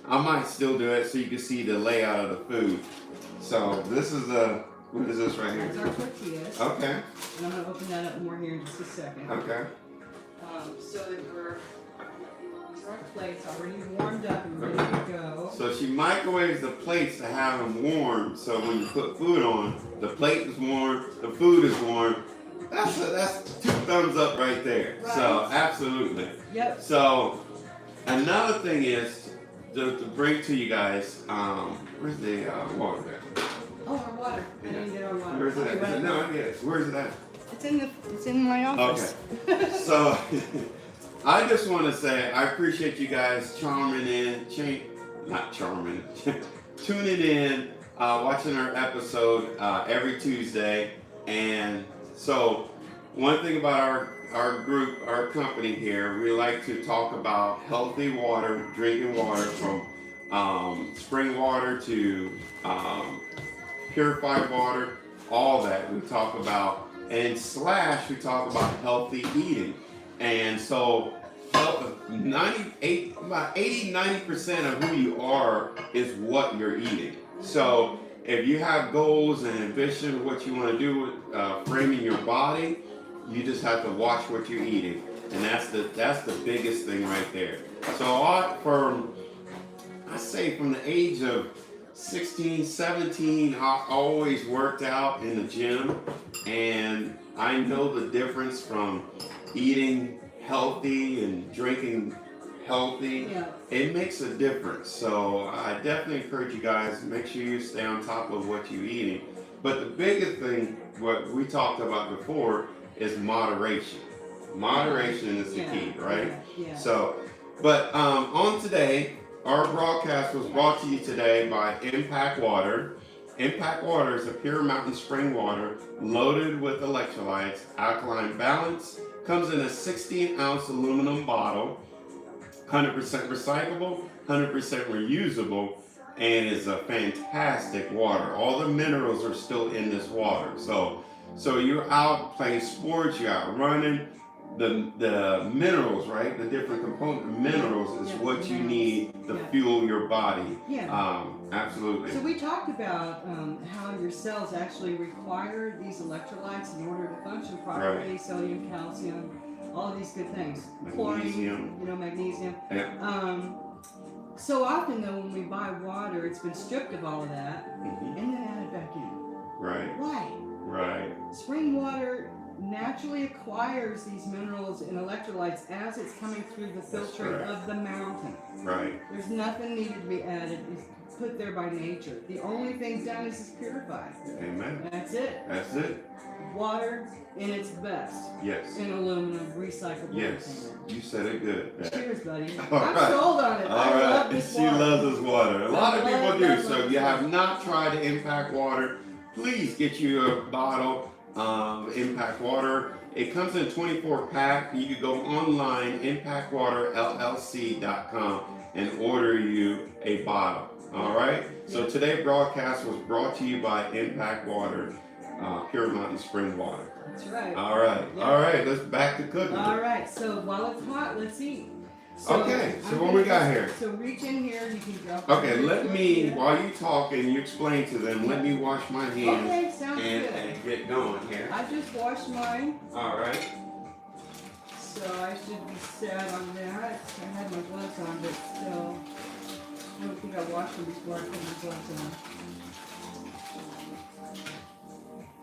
I might still do it so you can see the layout of the food. So this is What is this right That's here? our tortillas. Okay. And I'm going to open that up more here in just a second. Okay. So that these are our plates already warmed up and ready to go. So she microwaves the plates to have them warm. So when you put food on, the plate is warm, the food is warm. That's 2 thumbs up right there. Right. So absolutely. Yep. So another thing is to bring to you guys. Where's the water there? Oh, our water. I didn't get our water. Where's it at? Okay, No, I get it. Where's it at? It's in my office. Okay. So I just want to say I appreciate you guys tuning in, watching our episode every Tuesday. And so one thing about our group, our company here, we like to talk about healthy water, drinking water from spring water to purified water, all that we talk about. And / we talk about healthy eating. And so about 80-90% of who you are is what you're eating. So if you have goals and ambition of what you want to do with framing your body, you just have to watch what you're eating. And that's the biggest thing right there. So I say from the age of 16, 17, I always worked out in the gym, and I know the difference from eating healthy and drinking healthy. Yeah. It makes a difference. So I definitely encourage you guys, make sure you stay on top of what you're eating. But the biggest thing, what we talked about before, is moderation. Moderation is the key, right? Yeah. So, but on today, our broadcast was brought to you today by Impact Water. Impact Water is a pure mountain spring water loaded with electrolytes, alkaline balance, comes in a 16-ounce aluminum bottle, 100% recyclable, 100% reusable, and is a fantastic water. All the minerals are still in this water. So you're out playing sports, you're out running, the minerals, right? The different component minerals is what you need to fuel your body. Yeah. Absolutely. So we talked about how your cells actually require these electrolytes in order to function properly. Right. Sodium, calcium, all of these good things. Magnesium. Chlorine, magnesium. Yeah. So often though, when we buy water, it's been stripped of all of that and then added back in. Right. Why? Right. Spring water naturally acquires these minerals and electrolytes as it's coming through the filtering of the mountain. Right. There's nothing needed to be added. It's put there by nature. The only thing done is purified. Amen. That's it. That's it. Water in its best. Yes. In aluminum, recyclable. Yes. You said it good. Cheers, buddy. All I'm right. sold on it. All I right. love this She water. loves this water. A lot of people do. So if you water. have not tried the Impact Water, please get you a bottle of Impact Water. It comes in a 24-pack. You can go online, impactwaterllc.com, and order you a bottle. All right? So today's broadcast was brought to you by Impact Water, Pure Mountain Spring Water. That's right. All right. Yeah. All right. Let's back to cooking. All right. So while it's hot, let's eat. So Okay. So what we got here? So reach in here. You can drop. Okay. Let me, while you talk and you explain to them, let me wash my hands Okay. Sounds good. and get going here. I just washed mine. All right. So I should be set on that. I had my gloves on, but still, I don't think I washed them before I put my gloves on.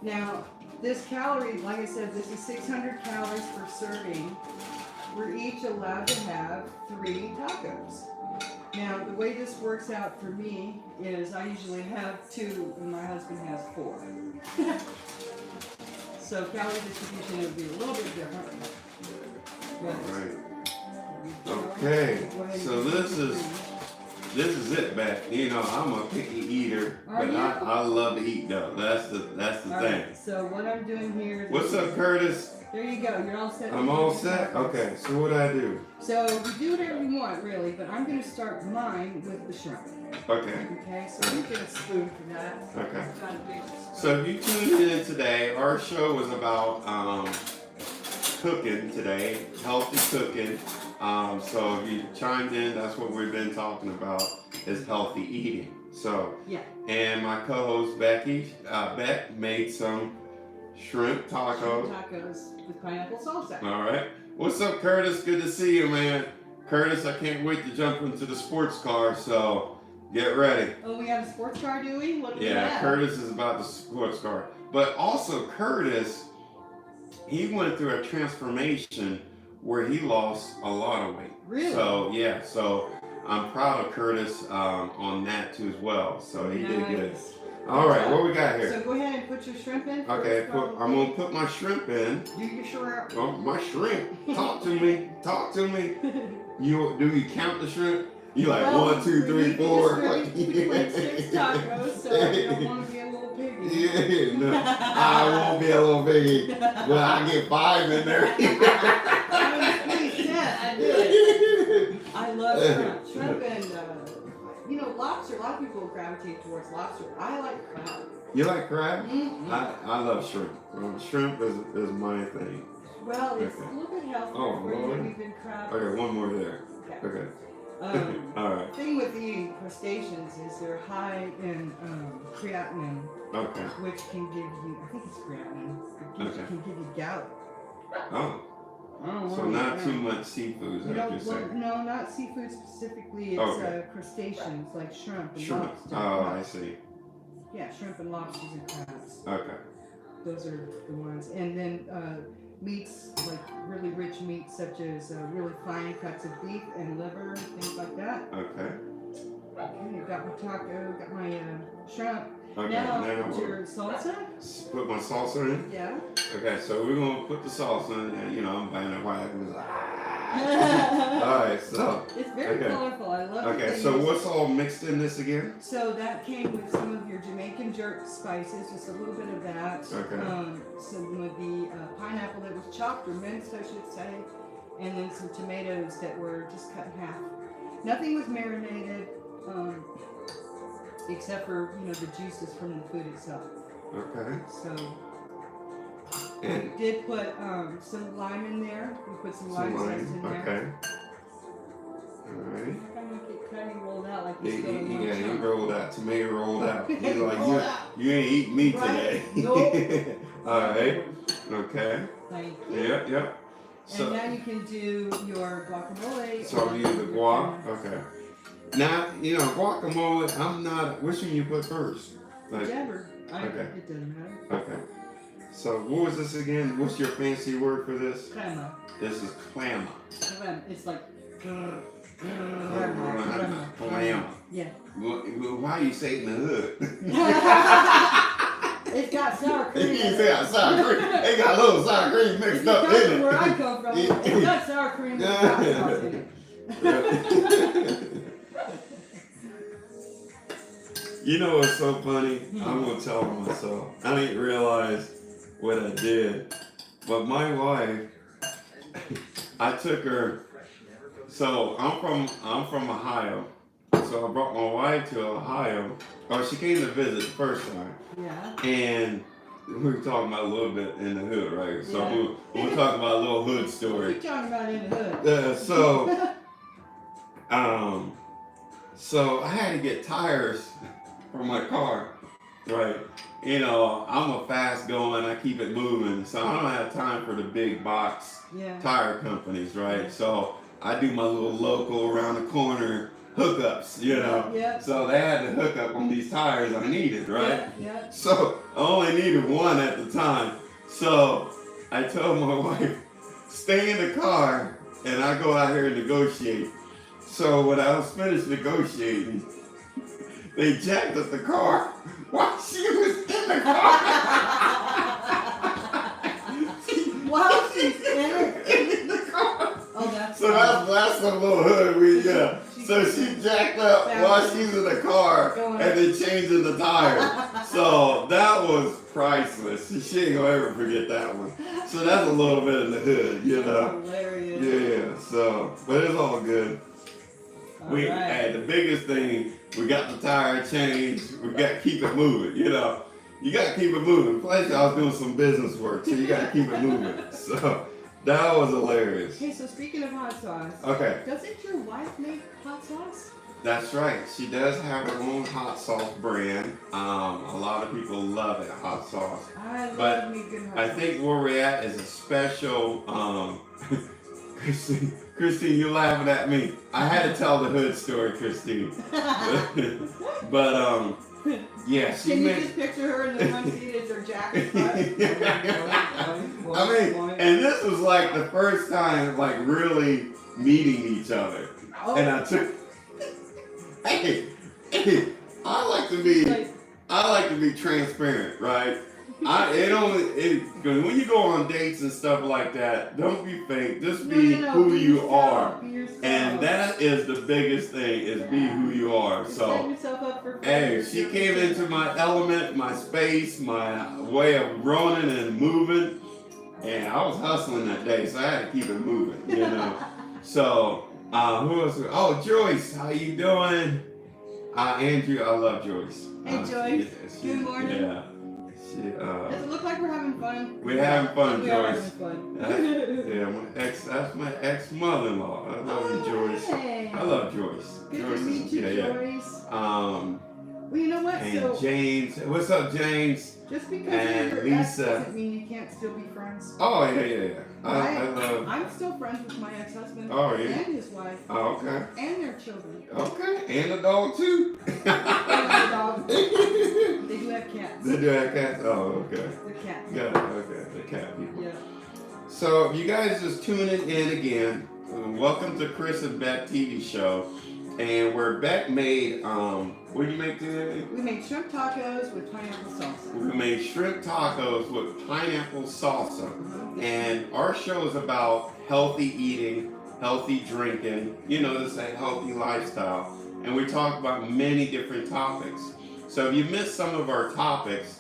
Now, this calorie, like I said, this is 600 calories per serving. We're each allowed to have 3 tacos. Now, the way this works out for me is I usually have 2 and my husband has 4. So calorie distribution would be a little bit different. All right. Okay. So this is it, Bec. I'm a picky eater, but I love to eat though. That's the thing. Right, so what I'm doing here is... What's up, Curtis? There you go. You're all set. I'm all set? Okay, so what do I do? So you do whatever you want, really, but I'm going to start mine with the shrimp. Okay. Okay, so you get a spoon for that. Okay. Got a big spoon. So if you tuned in today, our show was about cooking today, healthy cooking, So if you chimed in, that's what we've been talking about is healthy eating. So Yeah. and my co-host Bec made some shrimp tacos. Shrimp tacos with pineapple salsa. All right. What's up, Curtis? Good to see you, man. Curtis, I can't wait to jump into the sports car. So get ready. Oh, we have a sports car, do we? What do we Yeah, have? Curtis is about the sports car. But also Curtis, he went through a transformation where he lost a lot of weight. Really? So yeah, so I'm proud of Curtis on that too as well. So he did good. All right, what we got here? So go ahead and put your shrimp in. Okay, I'm gonna put my shrimp in. Do your shrimp. Oh, my shrimp. Talk to me. Talk to me. You count the shrimp? You like Well, 1, 2, 3, 4. We like 6 tacos, so you don't want to be a little piggy. Yeah, no, I won't be a little piggy. Well, I get 5 in there. I do it. I love shrimp. Shrimp and, lobster. A lot of people gravitate towards lobster. I like crab. You like crab? Mm-hmm. I love shrimp. Shrimp is my thing. Well, it's a little bit healthier for Lord. you than crab. Okay, one more there. Okay. All right. Thing with eating crustaceans is they're high in creatinine, Okay. which can give you, I think it's creatinine, which Okay. can give you gout. Oh. Oh, So not too much seafood, is what you're saying? No, not seafood specifically. It's Okay. Crustaceans like shrimp and Shrimp. lobster. Oh, I see. Yeah, shrimp and lobsters and crabs. Okay. Those are the ones. And then meats, like really rich meats such as really fine cuts of beef and liver, things like that. Okay. Okay, got my taco, got my shrimp. Okay. Now, Now your salsa? put my salsa in. Yeah. Okay, so we're gonna put the salsa in, and I'm buying it white. All right, so. It's very colorful. I love it. Okay, so what's all mixed in this again? So that came with some of your Jamaican jerk spices, just a little bit of that. Okay. Some of the pineapple that was chopped or minced, I should say, and then some tomatoes that were just cut in half. Nothing was marinated, except for the juices from the food itself. Okay. So And we did put some lime in there. We put some lime zest in there. Okay. All right. I'm gonna keep cutting rolled out like Yeah, it's still in you one chunk. rolled out. Tomato rolled out. You're like, Rolled out. you ain't eating meat Right. today. Nope. All right. Okay. Thank you. Yep. And now you can do your guacamole. So you use the guac. Okay. Now, guacamole, I'm not, which one you put first? Whichever. Okay. It doesn't matter. Okay. So what was this again? What's your fancy word for this? Crema. This is clamma. Crema. It's like. Crema. Clamma. Yeah. Well, why you say it in the hood? It's got sour cream. You say sour cream. It got a little sour cream mixed up in it. Where I come from, it's got sour cream and hot sauce in it. You know what's so funny? I'm gonna tell myself. I didn't realize what I did, but my wife, I took her. So I'm from Ohio. So I brought my wife to Ohio. Oh, she came to visit the first time. Yeah. And we were talking about a little bit in the hood, right? So Yeah. we'll talk about a little hood story. What are you talking about in the hood? So I had to get tires for my car, right? I'm a fast going, I keep it moving, so I don't have time for the big box tire companies, right? Yeah. So I do my little local around the corner hookups, Yeah. So they had to hook up on these tires I needed, right? Yeah. So I only needed one at the time. So I told my wife, stay in the car and I go out here and negotiate. So when I was finished negotiating, they jacked up the car while she was in the car. While she's in the car. Oh, that's so that's a little hood So she jacked up while she's in the car and then changing the tire. So that was priceless. She ain't gonna ever forget that one. So that's a little bit in the hood, hilarious. Yeah, so, but it's all good. Right. Hey, the biggest thing, we got the tire changed. We got to keep it moving, You got to keep it moving. Plus, I was doing some business work, so you got to keep it moving. So, That was hilarious. Hey, so speaking of hot sauce, Okay, doesn't your wife make hot sauce? that's right. She does have her own hot sauce brand. A lot of people love it, hot sauce. I But love me good hot I sauce. think where we're at is a special. Christine, you're laughing at me. I had to tell the hood story, Christine. But yeah, she Can you made. just picture her in the front seat as her jacket? I mean, and this was like the first time, like really meeting each other. And I took. Hey, I like to be transparent, right? Cause when you go on dates and stuff like that, don't be fake. Just be who be you yourself, are. be yourself. And that is the biggest thing, is be who you are. Set So, yourself up for hey, failure. she came into my element, my space, my way of running and moving. And I was hustling that day, so I had to keep it moving, you know. So, who else? Oh, Joyce, how you doing? Andrew, I love Joyce. Hey, Joyce. Good morning. Yeah. Does it look like we're having fun? We're having fun, We are Joyce. having fun. Yeah, that's my ex-mother-in-law. I love you, Joyce. Hey. I love Joyce. Good Joyce to meet you, Joyce. Well, you know what? and So James. What's up, James? just because and you're your ex Lisa. doesn't mean you can't still be friends. Oh, yeah. I love. I'm still friends with my ex-husband Oh, yeah. and his wife Oh, okay. and their children. Okay. And the dog, too. And their dog. They do have cats. They do have cats? Oh, okay. They're cats. Got it. Okay. The cat people. Yeah. So, you guys just tuning in again. Welcome to Chris and Bec TV show. And where Bec made, what did you make today? We made shrimp tacos with pineapple salsa. We made shrimp tacos with pineapple salsa. And our show is about healthy eating, healthy drinking, this a healthy lifestyle. And we talk about many different topics. So if you missed some of our topics,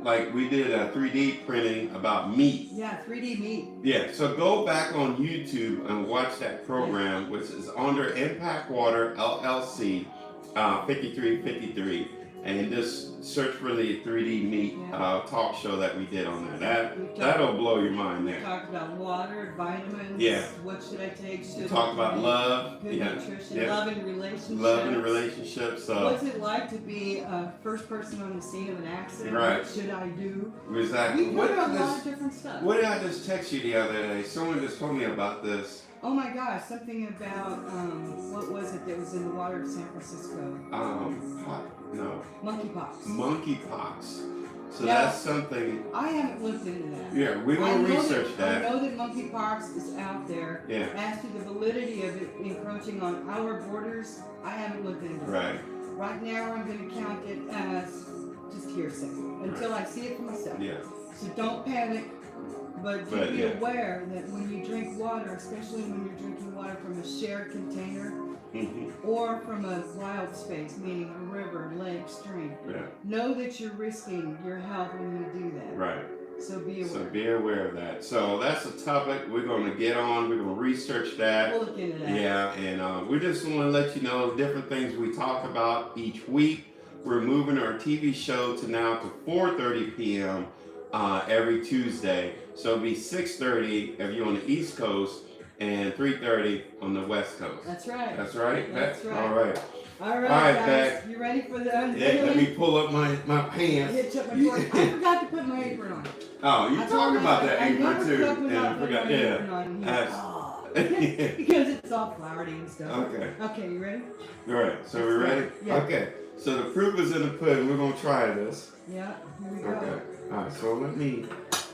like we did a 3D printing about meat. Yeah, 3D meat. Yeah, so go back on YouTube and watch that program, which is under Impact Water LLC 5353, and just search for the 3D meat talk show that we did on there. That'll blow your mind We there. talked about water, vitamins. Yeah. What should I take? We talked about love, Good nutrition, yeah. love and relationships. Love and relationships. What's it like to be a first person on the scene of an accident? Right. What should I do? Exactly. We What covered a did lot of different stuff. What did I just text you the other day? Someone just told me about this. Oh my gosh, something about what was it that was in the water of San Francisco? Monkeypox. Monkeypox. So Yeah. that's something. I haven't looked into that. Yeah, we will research that. I know that monkeypox is out there. Yeah. As to the validity of it encroaching on our borders, I haven't looked into it. Right. Right now, I'm going to count it as just hearsay until I see it for myself. Yeah. So don't panic, but be yeah. aware that when you drink water, especially when you're drinking water from a shared container or from a wild space, meaning a river, lake, stream, know that you're risking your health when you do that. Right. So be aware. So be aware of that. So that's a topic we're going to get on. We're going to research that. We'll look into that. Yeah, and we just want to let you know different things we talk about each week. We're moving our TV show to now to 4:30 p.m. Every Tuesday. So it'll be 6:30 if you're on the East Coast and 3:30 on the West Coast. That's right. That's right? That's Bec? right. All right. All right, All right, guys. Bec. You ready for the Yeah, unveiling? let me pull up my pants. Hitch up my cord. I forgot to put my apron on. Oh, you I talking told about my- that I apron never too. cook without Yeah, I putting forgot. my Yeah. apron on. And he's That's- like, because it's all flowery and stuff. Okay. Okay, you ready? All right. So we're ready? Yeah. Okay. So the proof is in the pudding. We're going to try this. Yeah, here we go. Okay. All right. So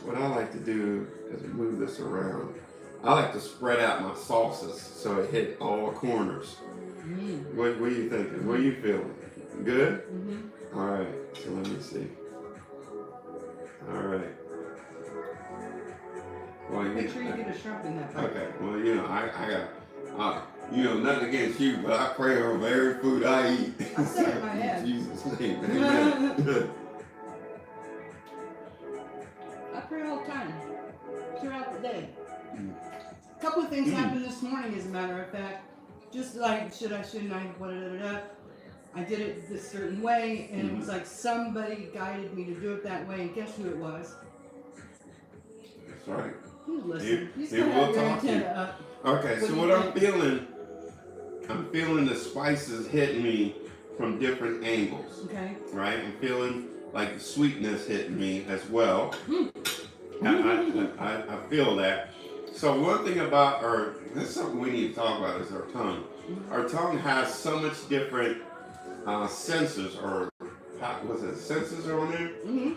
what I like to do is move this around. I like to spread out my sauces so it hit all corners. What are you thinking? What are you feeling? Good? Mm-hmm. All right. So let me see. All right. Well, Make sure you get a shrimp in that pipe. Okay. Well, I got, nothing against you, but I pray over every food I eat. I said it in my head. In Jesus' name. Amen. I pray all the time, throughout the day. Mm. A couple of things happened this morning, as a matter of fact. Just like, shouldn't I, I did it this certain way, and it was like somebody guided me to do it that way, and guess who it was? That's right. You listen. You He gotta will have your talk to you. antenna up. Okay, What so do what you I'm feeling the spices hitting me from different angles. Okay. Right? I'm feeling like the sweetness hitting me as well. I feel that. So one thing about this is something we need to talk about is our tongue. Our tongue has so much different sensors, or was it sensors on there? Mm-hmm.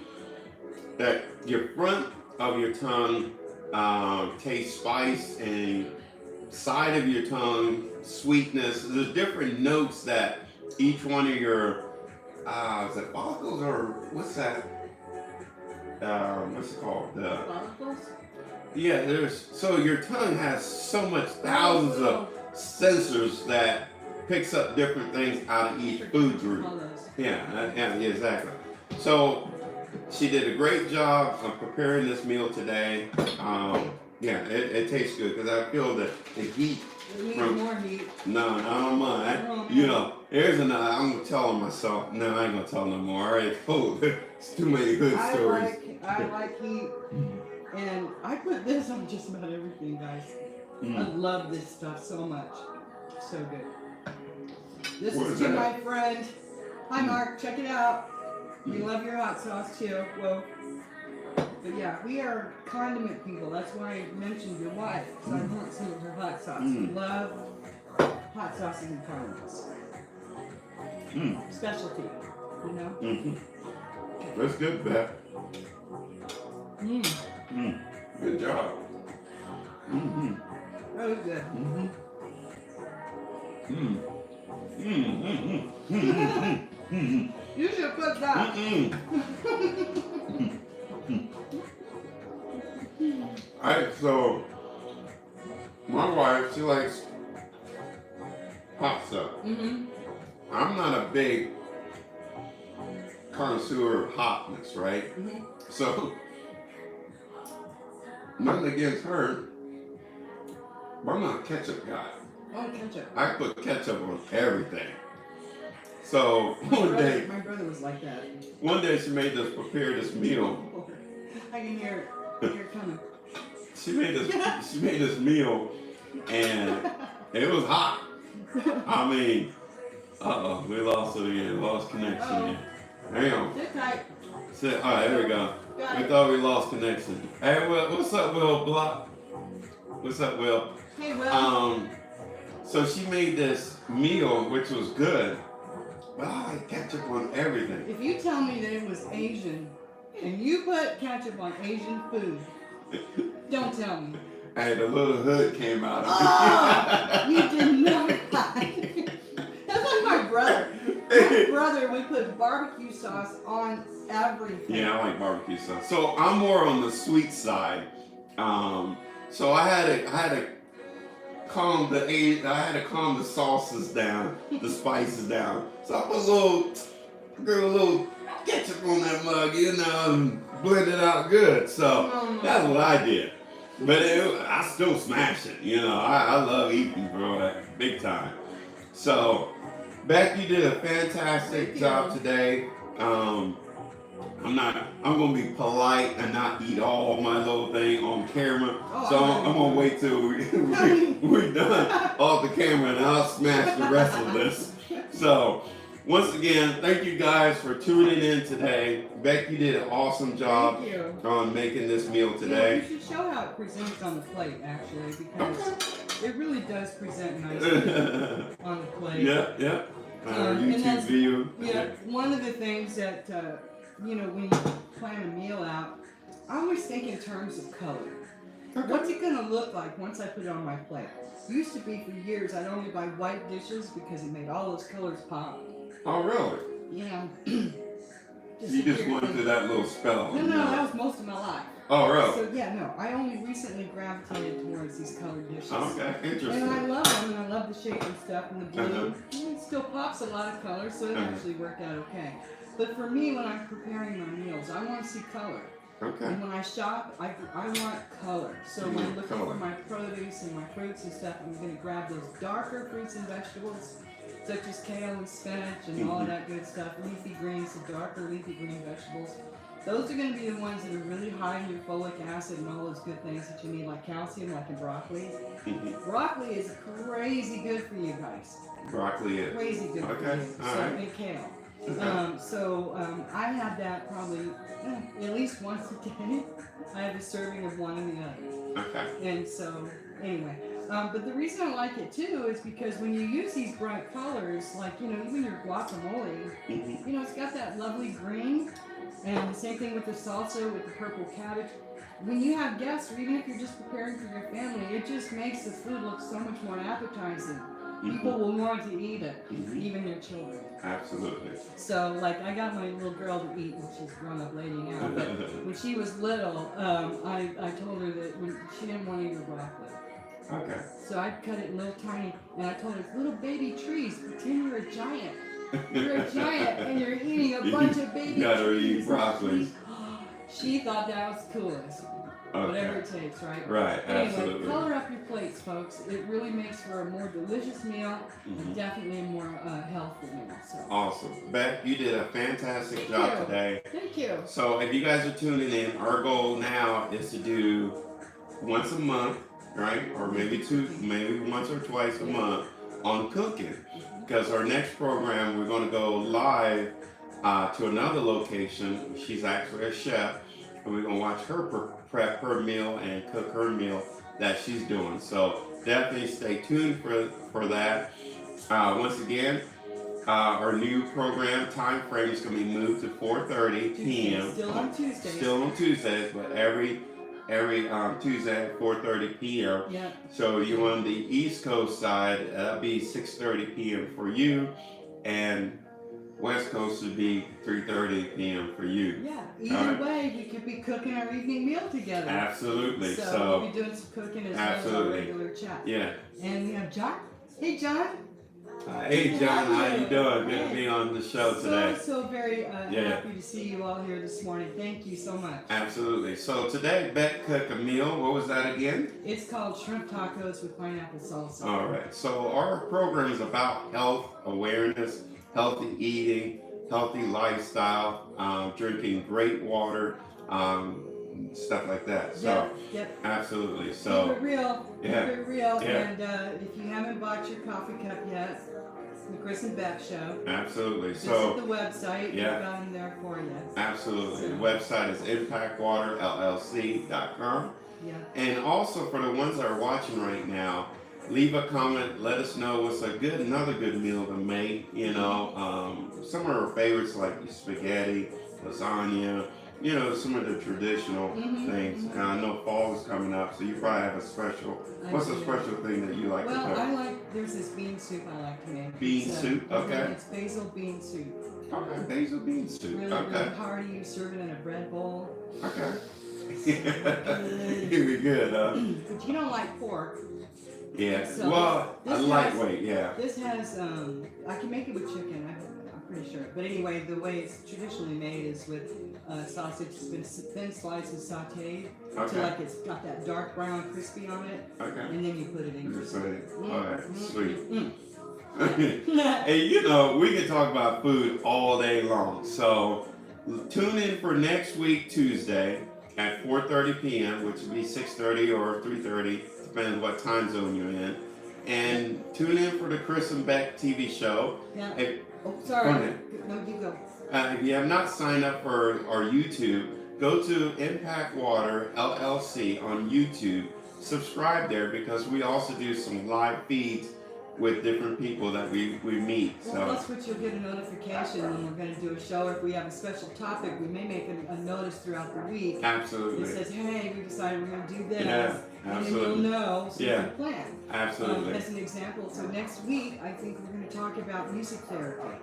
That your front of your tongue tastes spice, and side of your tongue sweetness. There's different notes that each one of your is it follicles, or what's that? What's it called? Follicles? Yeah, so your tongue has so much thousands of sensors that picks up different things out of each food group. Yeah, exactly. So she did a great job of preparing this meal today. Yeah, it tastes good because I feel the heat. We need more heat. No, I don't mind. You know, here's I'm gonna tell myself. No, I ain't gonna tell no more. All right, it's too many good stories. I like heat, and I put this on just about everything, guys. I love this stuff so much. So good. This is to my friend. Hi, Mark. Check it out. We love your hot sauce too. Well, but yeah, we are condiment people. That's why I mentioned your wife, because I want some of her hot sauce. Love hot sauces and condiments. Specialty, you know? That's good, Bec. Good job. That was good. You should cook that. Alright, so my wife, she likes hot stuff. I'm not a big connoisseur of hotness, right? So nothing against her, but I'm not a ketchup guy. Oh, ketchup. I put ketchup on everything. So one day, my brother was like that. One day she made prepare this meal. I can hear it coming. She made this meal, and it was hot. I mean, we lost it again. Lost connection again. Hang on. Sit tight. All right, there we go. We thought we lost connection. Hey, Will, what's up, Will Block? What's up, Will? Hey, Will. So she made this meal, which was good. But I like ketchup on everything. If you tell me that it was Asian, and you put ketchup on Asian food, don't tell me. Hey, the little hood came out of me. You did not. That's like my brother. My brother would put barbecue sauce on everything. Yeah, I like barbecue sauce. So I'm more on the sweet side. So I had to calm the sauces down, the spices down. So I put a little ketchup on that mug, you know, and blend it out good. So that's what I did. But I still smash it, you know. I love eating, bro, big time. So, Bec, you did a fantastic job today. I'm gonna be polite and not eat all my little thing on camera. So I'm gonna wait till we're done off the camera, and I'll smash the rest of this. So, once again, thank you guys for tuning in today. Bec, you did an awesome job on making this meal today. You should show how it presents on the plate, actually, because it really does present nicely on the plate. Yeah. YouTube view. Yeah, one of the things that, when you plan a meal out, I always think in terms of color. What's it going to look like once I put it on my plate? Used to be for years, I'd only buy white dishes because it made all those colors pop. Oh, really? Yeah. You just went through that little spell. No, that was most of my life. Oh, really? So, I only recently gravitated towards these colored dishes. Okay, interesting. And I love them, and I love the shape and stuff, and the blue. It still pops a lot of colors, so it actually worked out okay. But for me, when I'm preparing my meals, I want to see color. Okay. And when I shop, I want color. So when I'm looking for my produce and my fruits and stuff, I'm going to grab those darker fruits and vegetables, such as kale and spinach and all of that good stuff. Leafy greens, the darker leafy green vegetables. those are going to be the ones that are really high in your folic acid and all those good things that you need, like calcium, like in broccoli. Broccoli is crazy good for you guys. Broccoli is. Crazy good for Okay, you. all So, right. and kale. Okay. I have that probably at least once a day. I have a serving of one and the other. Okay. And so, anyway. But the reason I like it too is because when you use these bright colors, like, even your guacamole, it's got that lovely green. And the same thing with the salsa, with the purple cabbage. When you have guests, or even if you're just preparing for your family, it just makes the food look so much more appetizing. People will want to eat it, even their children. Absolutely. So, like, I got my little girl to eat, and she's a grown-up lady now, but when she was little, I told her that when she didn't want to eat her broccoli. Okay. So I cut it little tiny, and I told her, little baby trees, pretend you're a giant. You're a giant, and you're eating a bunch of baby trees. You gotta eat broccoli. She thought that was the coolest. Okay. Whatever it takes, right? Right, Anyway, absolutely. color up your plates, folks. It really makes for a more delicious meal, and definitely a more healthy meal. So. Awesome. Bec, you did a fantastic job today. Thank you. So if you guys are tuning in, our goal now is to do once a month, right? Or maybe once or twice a month on cooking. Because our next program, we're going to go live to another location. She's actually a chef, and we're going to watch her prep her meal and cook her meal that she's doing. So definitely stay tuned for that. Once again, our new program time frame is going to be moved to 4:30 p.m. Still on Tuesdays. Still on Tuesdays, but every Tuesday at 4:30 p.m. Yeah. So you're on the East Coast side, that'll be 6:30 p.m. for you, and West Coast would be 3:30 p.m. for you. Yeah. Either way, we could be cooking our evening meal together. Absolutely. So we'll be doing some cooking as well as our regular chat. Yeah. And we have John. Hey, John. Hey, John. How you doing? Good to be on the show today. So very happy to see you all here this morning. Thank you so much. Absolutely. So today, Bec cooked a meal. What was that again? It's called shrimp tacos with pineapple salsa. All right. So our program is about health awareness, healthy eating, healthy lifestyle, drinking great water, stuff like that. So, yep. Absolutely. So, keep it real. Yeah. Keep it real. Yeah. And if you haven't bought your coffee cup yet, the Chris and Bec Show. Absolutely. Visit So the website. Yeah. We've got them there for you. Absolutely. So. The website is impactwaterllc.com. Yeah. And also for the ones that are watching right now, leave a comment. Let us know what's another good meal to make. Some of our favorites like spaghetti, lasagna. Some of the traditional things. And I know fall is coming up, so you probably have a special. What's a special thing that you like to cook? There's this bean soup I like to make. Bean soup, okay. It's basil bean soup. Okay, basil bean soup. Really, Okay. really hearty. You serve it in a bread bowl. Okay. Good. You'd be good, huh? But you don't like pork. Yeah. So Well, a lightweight, yeah. This has, I can make it with chicken. I'm pretty sure. But anyway, the way it's traditionally made is with sausage. It's been thin slices sauteed Okay. like it's got that dark brown crispy on it, Okay. and then you put it in. Just say, all right, sweet. Mm. And we can talk about food all day long. So tune in for next week, Tuesday at 4:30 p.m., which would be 6:30 or 3:30, depending on what time zone you're in. And tune in for the Chris and Bec TV show. Yeah. Go Sorry. ahead. No, you go. If you have not signed up for our YouTube, go to Impact Water LLC on YouTube. Subscribe there because we also do some live feeds with different people that we meet. Well, plus which you'll get a notification when we're going to do a show. Or if we have a special topic, we may make a notice throughout the week. Absolutely. It says, hey, we decided we're going to do this. Yeah, and absolutely. then you'll know so you can plan. Absolutely. As an example, so next week, I think we're going to talk about music therapy.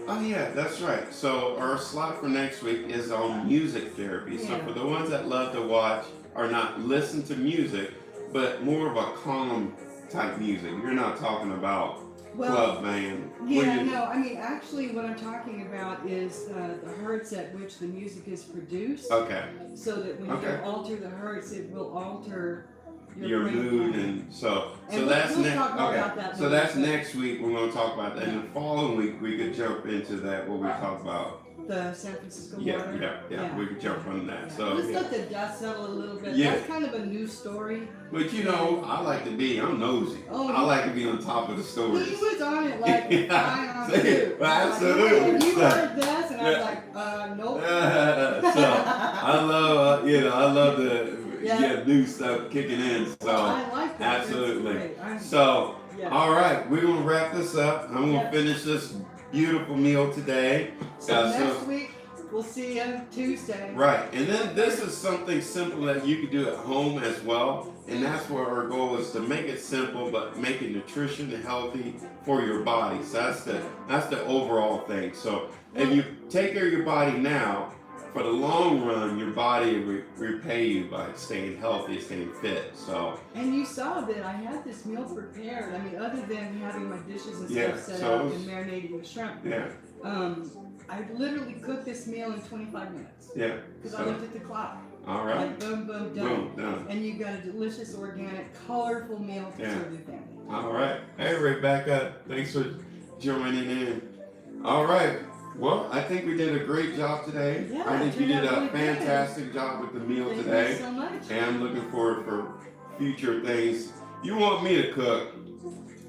Oh yeah, that's right. So our slot for next week is on music therapy. So Yeah. for the ones that love to watch or not listen to music, but more of a calm type music. You're not talking about club band. Actually what I'm talking about is the hertz at which the music is produced. Okay. So that when you alter the hertz, it will alter your mood, and so that's we'll next. talk more Okay, about that so later. that's next week. We're going to talk about that. And the following week, we could jump into that. What we talk about The San Francisco Yeah, water? yeah. We could jump on that. Yeah. So Let's yeah. let the dust settle a little bit. Yeah. That's kind of a new story. But you know, I like to be. I'm nosy. Oh, I like to be on top of the He stories. was on it like a fly on See, too. absolutely. Like, have you So- heard this? And I was like, nope. So I love, I love the Yeah. new stuff kicking in. So I like that. absolutely. That's great. So Yeah. all right, we're gonna wrap this up. I'm gonna Yeah. finish this beautiful meal today. So next week, we'll see you Tuesday. Right, and then this is something simple that you can do at home as well, and that's where our goal is to make it simple, but make it nutrition and healthy for your body. So that's the overall thing. So if you take care of your body now, for the long run, your body will repay you by staying healthy, staying fit. So And you saw that I had this meal prepared. I mean, other than having my dishes and Yeah, stuff set so up it was- and marinating the shrimp, yeah, I literally cooked this meal in 25 minutes. yeah. Because I So looked at the clock. all right, Like, boom, boom, done. boom, done. And you got a delicious, organic, colorful meal to Yeah. serve your family. All right. Hey, Rebecca, thanks for joining in. All right. Well, I think we did a great job today. Yeah, I think it you did turned out a really good. fantastic job with the meal Thank today. you so much. And I'm looking forward for future things. You want me to cook?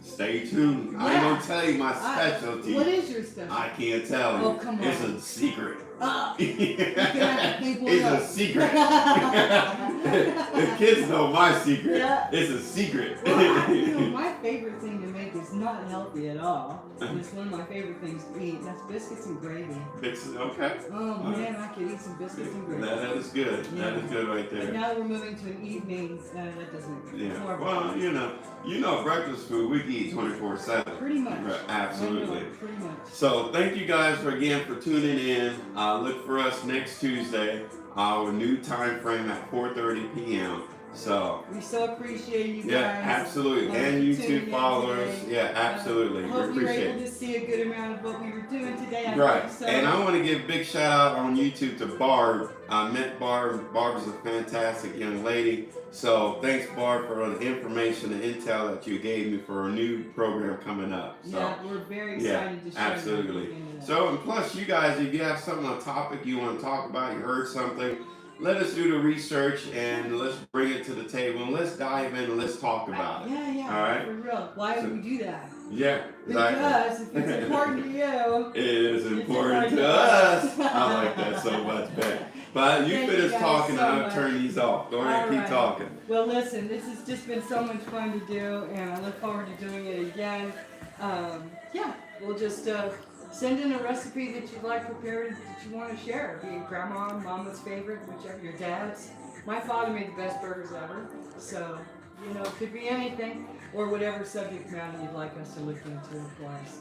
Stay tuned. I ain't Yeah. gonna tell you my specialty. What is your specialty? I can't tell you. Oh, come It's on. a secret. have to keep one It's up. a secret. The kids know my secret. Yeah. It's a secret. Well, my favorite thing to make is not healthy at all. It's one of my favorite things to eat. That's biscuits and gravy. Okay. Oh man, I could eat some biscuits and gravy. That is good. Yeah. That is good right But there. now that we're moving to an evening, that doesn't. Yeah. More Well, you know, breakfast food we can eat 24/7. pretty much. Right, absolutely. Pretty much. So thank you guys for tuning in. Look for us next Tuesday. Our new time frame at 4:30 p.m. So We so appreciate you guys. yeah, absolutely. Love And you YouTube tuning in followers. today. Yeah, absolutely. We Hope you were appreciate able it. to see a good amount of what we were doing today. I Right. hope so. And I want to give a big shout out on YouTube to Barb. I met Barb. Barb is a fantastic young lady. So thanks, Barb, for the information and intel that you gave me for a new program coming up. So Yeah, we're very excited to share absolutely. everything in that. So, and plus, you guys, if you have something on topic you want to talk about, you heard something, let us do the research and let's bring it to the table and let's dive in and let's talk about it. Yeah, All right. for real. Why So- would we do that? Yeah, exactly. Because if it's important to you, It is important important to to us. us. I like that so much, Ben. But you Thank finish you guys talking so and I'll much. turn these off. Go ahead and All keep right. talking. well, listen, this has just been so much fun to do, and I look forward to doing it again. We'll just send in a recipe that you'd like prepared that you want to share. Be it grandma, mama's favorite, whichever, your dad's. My father made the best burgers ever, so it could be anything or whatever subject matter you'd like us to look into, of course.